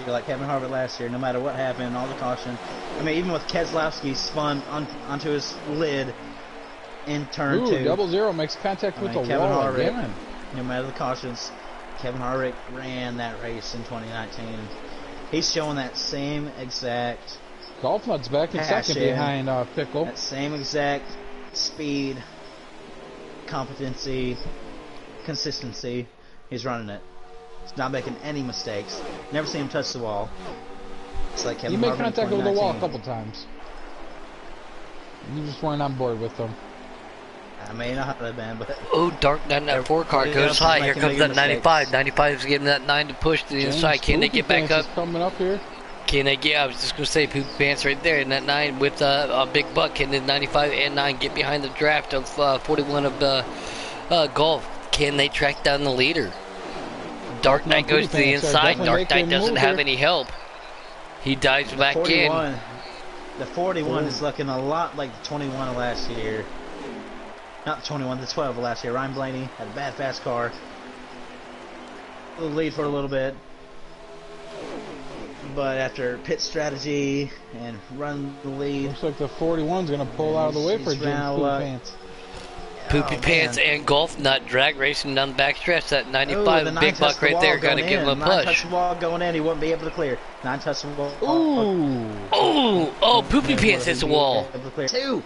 year, no matter what happened, all the caution. I mean, even with Keselowski spun onto his lid in turn Ooh, 2. 00 makes contact with the Kevin wall Harvick, again. no matter the cautions, Kevin Harvick ran that race in 2019. He's showing that same exact Golf Nut's back in second behind Pickle. that same exact speed, competency, consistency. He's running it. He's not making any mistakes. Never seen him touch the wall. It's like Kevin He made Harvick in contact with the wall a 2019. couple times. You just weren't on board with them. I may not have been, but Oh, dark 994 car Everybody goes else is high. Here making comes bigger that 95. mistakes. 95 is giving that 9 to push to the James inside. Can they Poopy get back Pants up? is coming up here. Can they get? I was just gonna say Poopy Pants right there in that 9 with a big buck. Can the 95 and 9 get behind the draft of 41 of Golf? Can they track down the leader? Dark Knight goes to the Pants are inside. definitely Dark making Knight a doesn't move have here. any help. He dives back in. 41. The 41 is looking a lot like the 21 of last year. Not the 21, the 12 of last year. Ryan Blaney had a bad fast car. A little lead for a little bit. But after pit strategy and run the lead, Looks like the 41's going to pull out of the way for He's James round Poopy luck. Pants. Poopy Oh, Pants man. and Golf Nut drag racing down the backstretch. That Ooh, 95 the 9 big touched buck the right wall there going gonna give in. him a 9 push. touched the wall going in. He wouldn't be able to clear. 9 touched the wall. Ooh. Oh, Poopy Pants hits the wall. 2.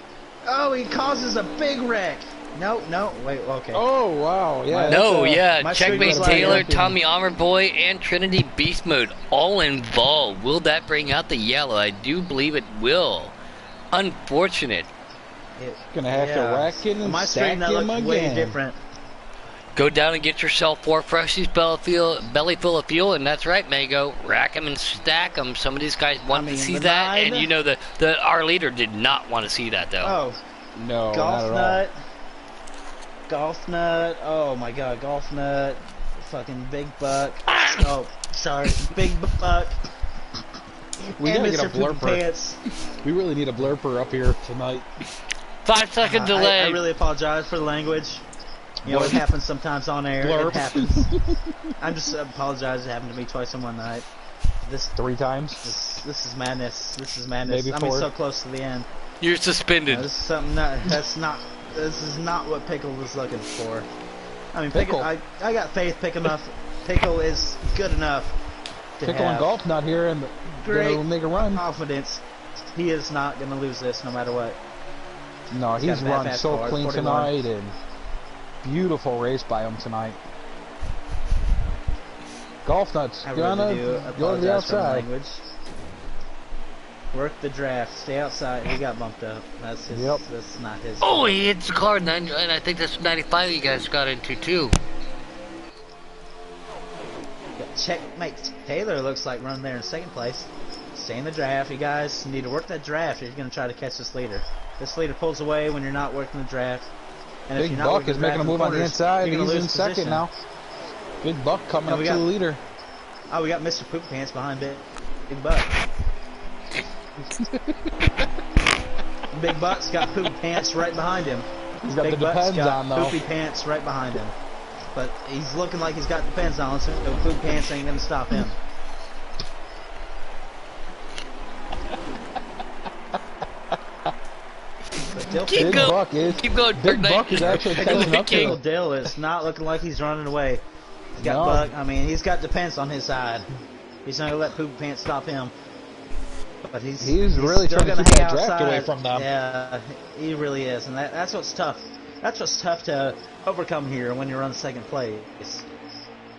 Oh, he causes a big wreck. No, wait, okay. Oh, wow. Yeah. No, that's, yeah, my Checkmate streak was Taylor, like- Tommy Armour Boy, and Trinity Beast Mode all involved. Will that bring out the yellow? I do believe it will. Unfortunate. Gonna have to rack in and my stack screen that him looked way again. different. Go down and get yourself 4 freshies, belly full of fuel, and that's right, Mango. Rack them and stack them. Some of these guys wanted to mean, see the that, 9 and you know our leader did not want to see that though. Oh, No, not Golf at Nut. Golf Nut. Oh my god, Golf Nut. Fucking Big Buck. Oh, sorry. Big Buck. all. We and gotta get a Mr. Poopy blurper. Pants. We really need a blurper up here tonight. 5-second delay. I really apologize for the language. You know, it Blurp. happens sometimes on air. Blurp. It happens. I'm just apologize. It happened to me twice in one night. This 3 times. this is madness. This is madness. Maybe I mean, 4. so close to the end. You're suspended. This is something this is not what Pickle was looking for. I mean, Pickle. I got faith Pickle is good enough to Pickle have and Golf Nut here and great gonna make a run. confidence. He is not going to lose this no matter what. No, He's he's got a run fast so car, clean 41. tonight, and beautiful race by him tonight. Golf Nuts I gonna really do go to the apologize for the outside. language. Work the draft. Stay outside. He got bumped up. That's his. Yep. That's not his. Oh, he hits the car, and I think that's 95 you guys got into too. Checkmate. Taylor looks like running there in second place. Stay in the draft. You guys need to work that draft if you're going to try to catch this leader. This leader pulls away when you're not working the draft. And if Big you're not Buck working is the making a draft move on the corners, inside. you're He's gonna in lose second position. now. Big Buck coming And up we to got- the leader. Oh, we got Mr. Poop Pants behind Big Buck. Big Buck's got Poop Pants right behind him. He's got Big the Buck's depends got on though. Poopy Pants right behind him. But he's looking like he's got depends on, so Poop Pants ain't gonna stop him. But Dill Keep Big going. Buck is. Keep going, Big Dark Buck is Knight. actually Pickle, catching up to Pickle him. Dill is not looking like he's running away. He's got No. Buck. I mean, he's got depends on his side. He's not gonna let Poop Pants stop him. But he's really still trying to gonna keep hang that draft outside. away from them. Yeah, he really is, and that's what's tough. That's what's tough to overcome here when you're on second place.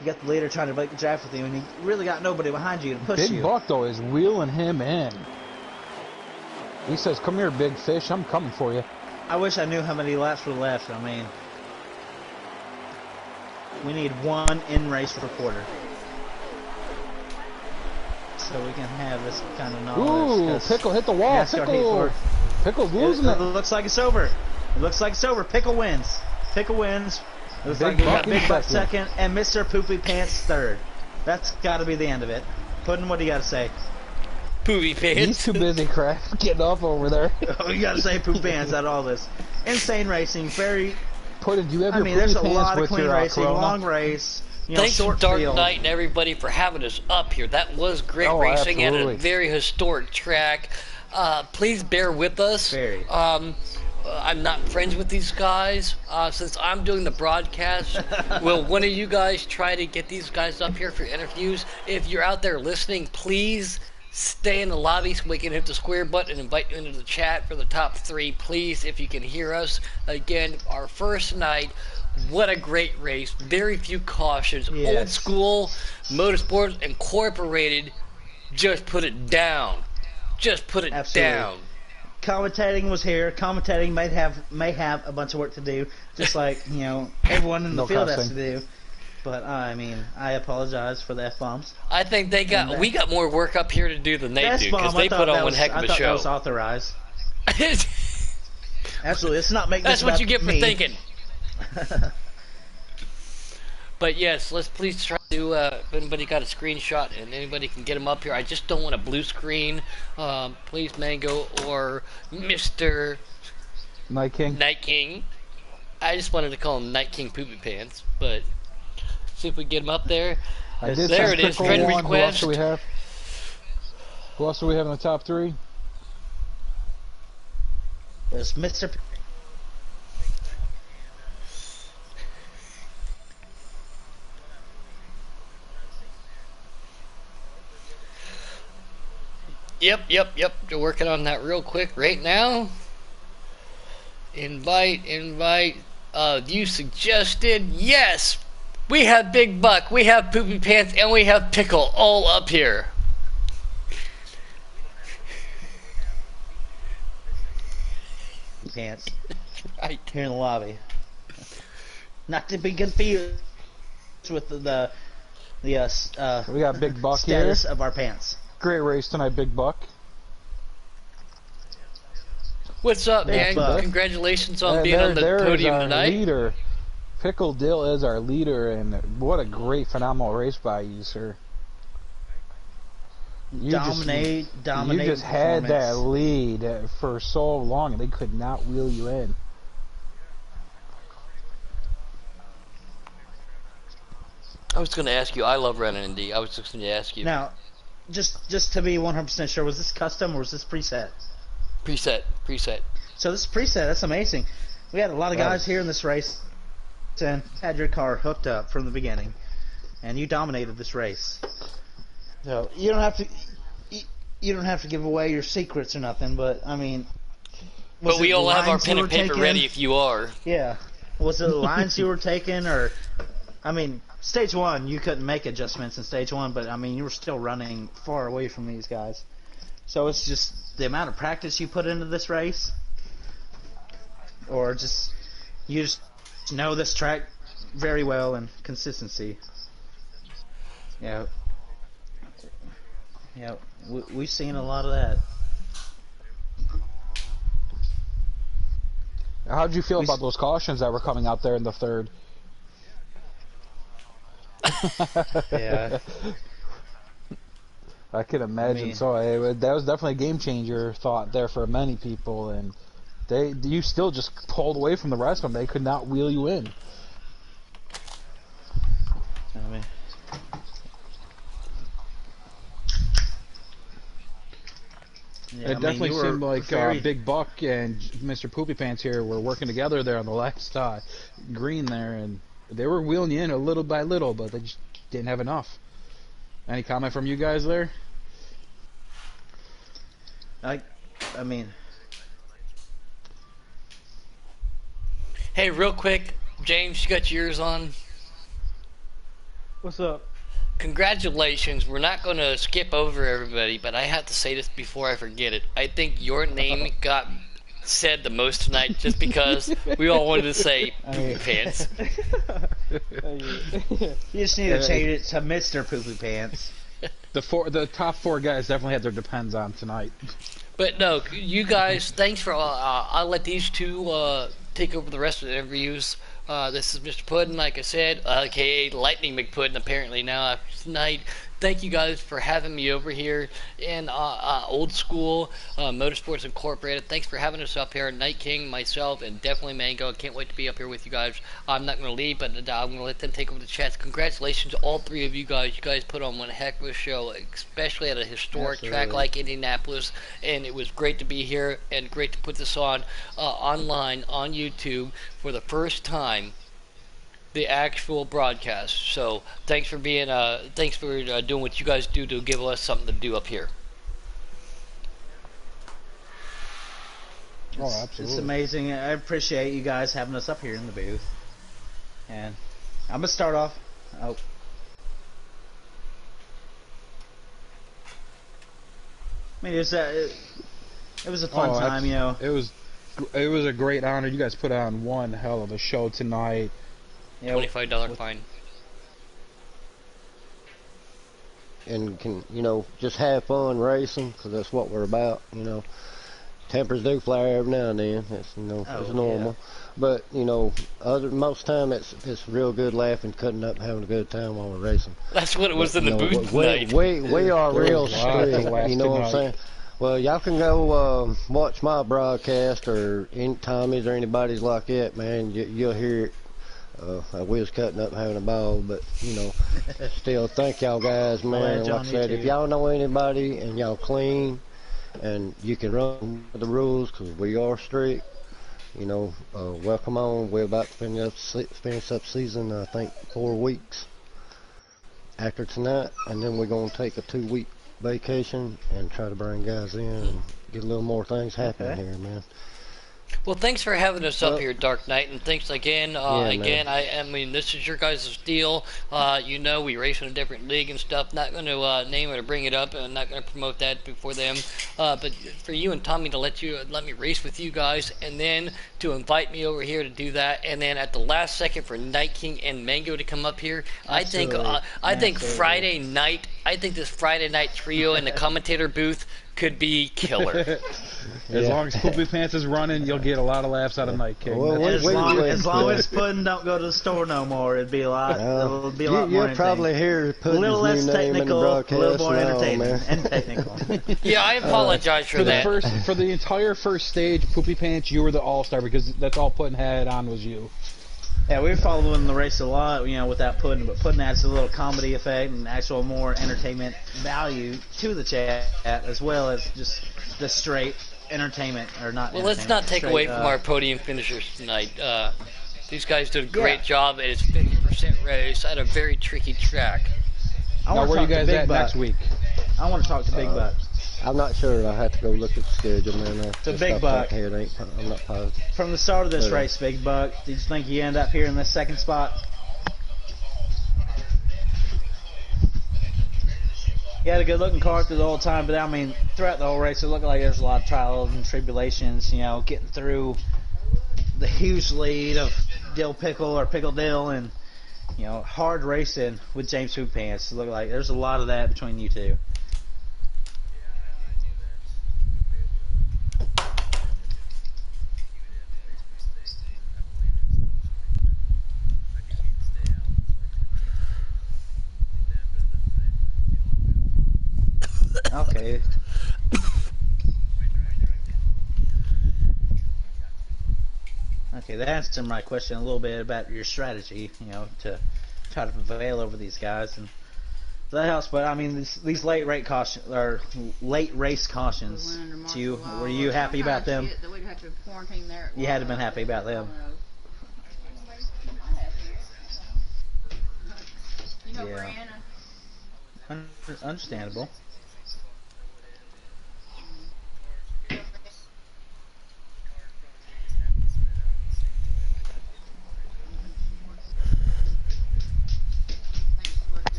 You got the leader trying to break the draft with you, and you really got nobody behind you to push Big you. Buck though is wheeling him in. He says, "Come here, big fish. I'm coming for you." I wish I knew how many laps were left. I mean, we need one in-race reporter. So we can have this kind of knowledge. Ooh, 'cause Pickle hit the wall. NASCAR Heat Pickle, Four- Pickle's It, losing it it. looks like it's over. It looks like it's over. Pickle wins. Pickle wins. Looks Big like we got Buck in Big Buck second. second and Mr. Poopy Pants third. That's got to be the end of it. Puddin', what do you got to say? Poopy He's Pants. too busy getting off over there. Oh, you got to say Poop Pants out of all this. Insane racing. Very. Puddin', do you have I your mean, there's a poopy lot pants of with clean your racing. Corona? Long race. Thanks, short Dark field. Knight and everybody, for having us up here. That was great Oh, racing at a absolutely. very historic track. Please bear with us. Very. I'm not friends with these guys. Since I'm doing the broadcast, will one of you guys try to get these guys up here for interviews? If you're out there listening, please stay in the lobby so we can hit the square button and invite you into the chat for the top 3. Please, if you can hear us. Again, our first night. What a great race. Very few cautions. Yes. Old school Motorsports Incorporated. Just put it down. Just put it Absolutely. down. Commentating was here. Commentating may have a bunch of work to do, just like everyone in the No field has cussing. to do. But I mean, I apologize for the f-bombs. I think we got more work up here to do than they do, because F-bomb, they put on one heck of a I thought that show. was authorized. Absolutely, let's not make this That's what about you get for me. thinking. But yes, let's please try to, if anybody got a screenshot and anybody can get them up here. I just don't want a blue screen. Please, Mango or Mr. Night King. Night King. I just wanted to call him Night King Poopy Pants, but see if we get him up there. I did There send it is, Pickle friend one. Who else request. do we have? Who else do we have in the top 3? There's Mr. Yep. They're working on that real quick right now. Invite. You suggested. Yes! We have Big Buck, we have Poopy Pants, and we have Pickle all up here. Pants Right. here in the lobby. Not to be confused with the We got Big Buck here. status of our pants. Great race tonight, Big Buck. What's up, Big man? Buck. Congratulations on being on the there is podium our tonight. leader. Pickle Dill is our leader, and what a great, phenomenal race by you, sir. You Dominate You just had that performance. lead for so long, and they could not wheel you in. I was going to ask you, I love running Indy. I was just going to ask you. Now, just to be 100% sure, was this custom or was this preset? Preset. So this is preset. That's amazing. We had a lot of guys here in this race and had your car hooked up from the beginning, and you dominated this race. So you don't have to. You don't have to give away your secrets or nothing, but I mean. But we all have our lines pen you and were paper taking? ready if you are. Yeah. Was it the lines you were taking, or? I mean, stage 1 you couldn't make adjustments in stage 1, but I mean you were still running far away from these guys. So it's just the amount of practice you put into this race, or just you just know this track very well, and consistency. Yeah. We've seen a lot of that. How'd you feel about those cautions that were coming out there in the third? Yeah. I could imagine. I mean- That was definitely a game changer thought there for many people, and you still just pulled away from the rest of them. They could not wheel you in. I mean, yeah, It definitely you were seemed like very- Big Buck and Mr. Poopy Pants here were working together there on the last green there, and they were wheeling you in a little by little, but they just didn't have enough. Any comment from you guys there? I mean, Hey, real quick, James, you got yours on? what's up? Congratulations. We're not going to skip over everybody, but I have to say this before I forget it. I think your name got said the most tonight just because we all wanted to say Poopy Pants. You just need to change it to Mr. Poopy Pants. The top 4 guys definitely had their depends on tonight. But no, you guys, thanks for. I'll let these two take over the rest of the interviews. This is Mr. Puddin', like I said, aka Lightning McPuddin', apparently now tonight. Thank you guys for having me over here in Old School Motorsports Incorporated. Thanks for having us up here, Night King, myself, and definitely Mango. I can't wait to be up here with you guys. I'm not going to leave, but I'm going to let them take over the chats. Congratulations to all three of you guys. You guys put on one heck of a show, especially at a historic track like Indianapolis. And it was great to be here and great to put this on online on YouTube for the first time, the actual broadcast. So thanks for being doing what you guys do to give us something to do up here. Oh, absolutely. It's amazing. I appreciate you guys having us up here in the booth. And I'm gonna start off. Oh. I mean, it was a fun time, you know. It was a great honor. You guys put on one hell of a show tonight. Yeah, $25 fine. And can, you know, just have fun racing, because that's what we're about, you know. Tempers do fly every now and then. It's, you know, it's normal. Yeah. But, you know, most time it's real good laughing, cutting up, having a good time while we're racing. That's what it was in the booth tonight. We are real strict, you know what I'm saying? Well, y'all can go watch my broadcast or Tommy's or anybody's like that, man. You'll hear it. We was cutting up having a ball, but, you know, still thank y'all guys, man. Like I said, if y'all know anybody and y'all clean and you can run the rules, because we are strict, you know, welcome on. We're about to finish up season, I think, 4 weeks after tonight, and then we're going to take a 2-week vacation and try to bring guys in and get a little more things happening here, man. Well, thanks for having us up here, Dark Knight, and thanks again. I mean, this is your guys' deal. You know, we race in a different league and stuff. Not going to name it or bring it up, and not going to promote that before them. But for you and Tommy to let me race with you guys, and then to invite me over here to do that, and then at the last second for Night King and Mango to come up here. Absolutely. I think Friday night. I think this Friday night trio in the commentator booth could be killer. As long as Poopy Pants is running, you'll get a lot of laughs out of Night King. Well, as long as Puddin' don't go to the store no more, it'd be a lot. It'll be a lot more. You'll probably hear Puddin's a little less new name technical, in the broadcast. a little more entertaining man. and technical. Yeah, I apologize for that. For the entire first stage, Poopy Pants, you were the all-star because that's all Puddin had on was you. Yeah, we were following the race a lot, you know, without Puddin', but Puddin' adds a little comedy effect and actual more entertainment value to the chat, as well as just the straight entertainment, or not. Well, let's not take away from our podium finishers tonight. These guys did a great job, and it's 50% race at a very tricky track. Now, where are you guys at next week? I want to talk to Big Buck. I'm not sure. I have to go look at the schedule, man. To Big Buck. I'm not positive. From the start of this race, Big Buck, did you think you end up here in this second spot? He had a good-looking car through the whole time, but I mean, throughout the whole race, it looked like there's a lot of trials and tribulations, you know, getting through the huge lead of Dill Pickle or Pickle Dill, and, you know, hard racing with James Poop Pants. It looked like there's a lot of that between you two. Okay. Okay, that answered my question a little bit about your strategy, you know, to try to prevail over these guys, and so that helps. But I mean, these late race cautions to you, were you happy about them? You had to been happy about them. Yeah. Understandable.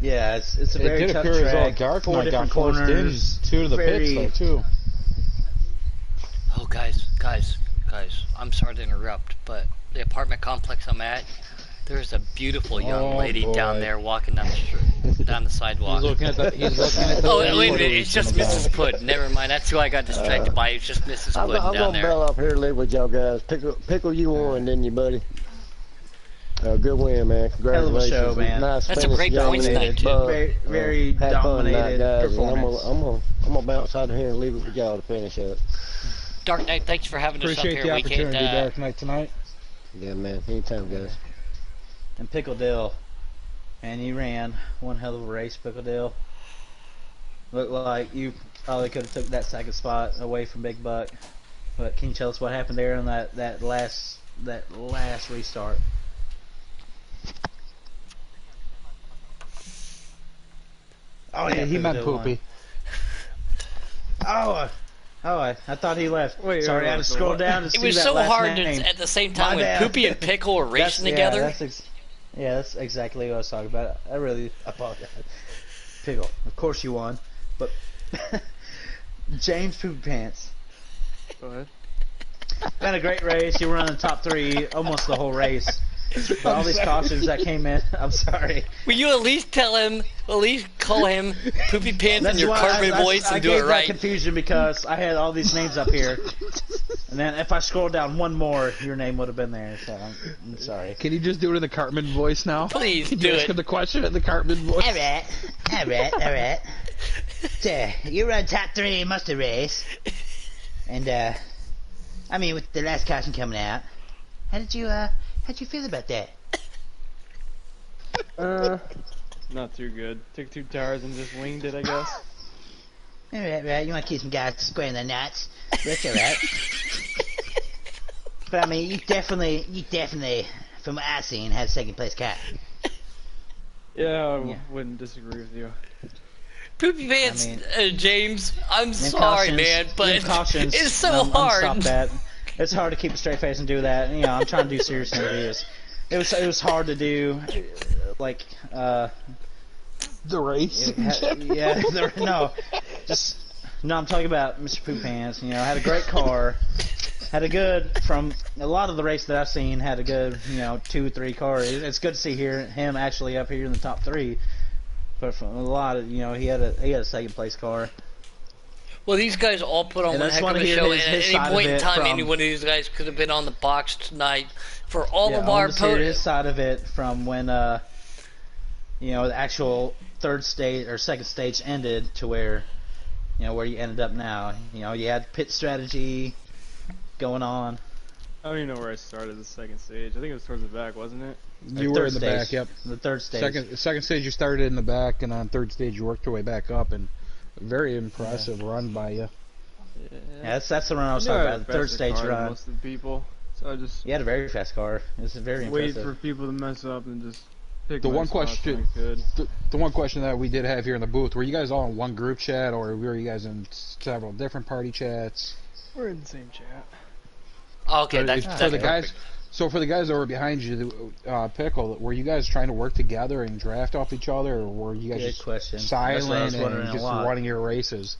Yeah, it's a very tough track. It did appear as though Dark Knight got forced in 2 to the pits, though, too. Oh, guys, I'm sorry to interrupt, but the apartment complex I'm at, there's a beautiful young lady down there walking down the street. down the sidewalk. He's looking at the Oh, wait a minute, Pudding it's just gonna go. Mrs. Puddin'. Never mind, that's who I got distracted by. It's just Mrs. I'm, Puddin' I'm down gonna there. bail up here and live with y'all guys. Pickle, you won, didn't you, buddy? Good win, man. Hell of a Congratulations. show, man. Nice That's a finish, great young points man. night, too. Very Had fun tonight, dominated guys. And performance. I'm gonna bounce out of here and leave it with y'all to finish up. Dark Knight, thanks for having us up Appreciate here. the We can't, opportunity, Dark Knight, tonight. Yeah, man. Anytime, guys. And Pickle Dill, and you ran one hell of a race, Pickle Dill. Looked like you probably could have took that second spot away from Big Buck. But can you tell us what happened there in that last restart? Oh yeah, He Pickle meant Dill won. Poopy. I thought he left. Wait, Sorry, I had to scroll down to it see was that so last hard name. at the same time My when bad. Poopy and Pickle were racing That's- together. That's exactly what I was talking about. I really apologize. Pickle, of course you won, but James Poopy Pants. Go ahead. Had a great race. You were on the top 3 almost the whole race. But all these cautions that came in, I'm sorry. Will you at least call him Poopy Pants in your why Cartman voice I and do gave it that right? confusion because I had all these names up here, and then if I scroll down one more, your name would have been there. So I'm sorry. Can you just do it in the Cartman voice now? Please Can do you ask it. him the question in the Cartman voice? Alright. So, you were on top 3 muster race, and I mean, with the last caution coming out, how'd you feel about that? Not too good. Took 2 tires and just winged it, I guess. Right. You want to keep some guys squaring their nuts. That's alright. But I mean, you definitely, from what I've seen, had a second place car. Yeah, I Yeah. wouldn't disagree with you. Poopy Pants, I mean- James, I'm Them sorry, cautions- man, but them cautions, it's so I'm hard. stop that. It's hard to keep a straight face and do that. You know, I'm trying to do serious interviews. It was hard to do, like, The race. No, I'm talking about Mr. Poop Pants. You know, had a great car, had a good, from a lot of the race that I've seen, had a good, 2 or 3 cars. It's good to see him actually up here in the top 3. But from a lot of, he had a second place car. Well, these guys all put on And one I just heck of wanna a hear show, his and at side any of point in it time, from- any one of these guys could have been on the box tonight for all of I our want to hear his posts. side of it from when, the actual third stage or second stage ended to where, where you ended up now. You had pit strategy going on. I don't even know where I started the second stage. I think it was towards the back, wasn't it? You Or were third in the stage. back, yep. The third stage. Second stage you started in the back, and on third stage you worked your way back up, and very impressive run by you. Yeah, that's the run I was I talking had a about. The third faster stage car than run. most of the people, so I just You had a very fast car. It was very wait impressive. for people to mess up and just pick The my one spots question- when I could. The one question that we did have here in the booth, were you guys all in one group chat, or were you guys in several different party chats? We're in the same chat. Okay, For- that's for the perfect. guys. So for the guys that were behind you, Pickle, were you guys trying to work together and draft off each other, or were you guys Good just question. That's what I silent was wondering and a just lot. running your races?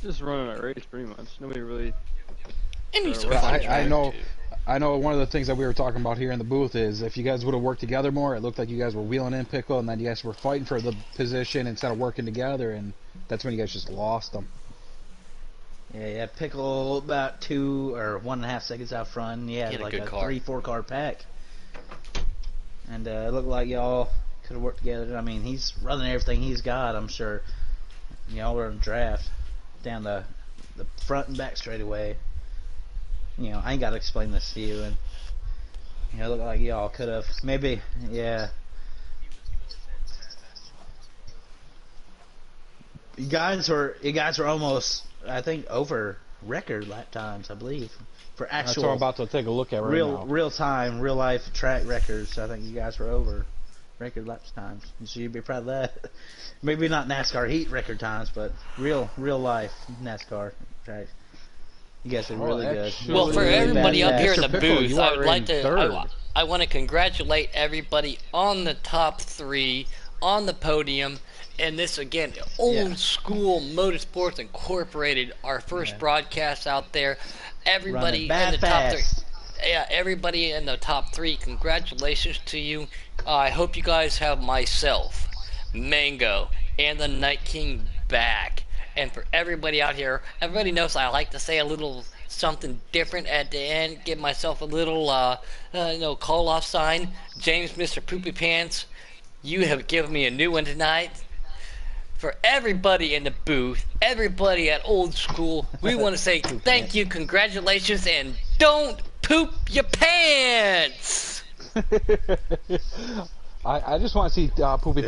Just running a race, pretty much. Nobody really. And he's Well, a fun I driver, know. too. I know one of the things that we were talking about here in the booth is if you guys would have worked together more, it looked like you guys were wheeling in Pickle, and then you guys were fighting for the position instead of working together, and that's when you guys just lost them. Yeah, Pickle about 2 or 1.5 seconds out front. He He had had a like good a car. 3-4 car pack. And it looked like y'all could have worked together. I mean, he's running everything he's got, I'm sure. Y'all were in draft down the front and back straightaway. I ain't got to explain this to you. And it looked like y'all could have maybe, yeah. You guys were almost, I think, over record lap times, I believe, for That's actual what I'm about to take a look at right now. real time, real life track records. I think you guys were over record lap times. So you'd be proud of that. Maybe not NASCAR heat record times, but real life NASCAR track. You guys did really good. actually- Well, for Really everybody bad up here in Mr. the Pickle, booth, you I are would like in to. third. I want to congratulate everybody on the top 3 on the podium. And this again, old Yeah. school Motorsports Incorporated, our first broadcast out there. Everybody Running in the bad top 3. fast. Yeah, everybody in the top 3. Congratulations to you. I hope you guys have myself, Mango, and the Night King back. And for everybody out here, everybody knows I like to say a little something different at the end, give myself a little, call off sign. James, Mr. Poopy Pants, you have given me a new one tonight. For everybody in the booth, everybody at Old School, we want to say thank you, congratulations, and don't poop your pants! I just want to see Poopy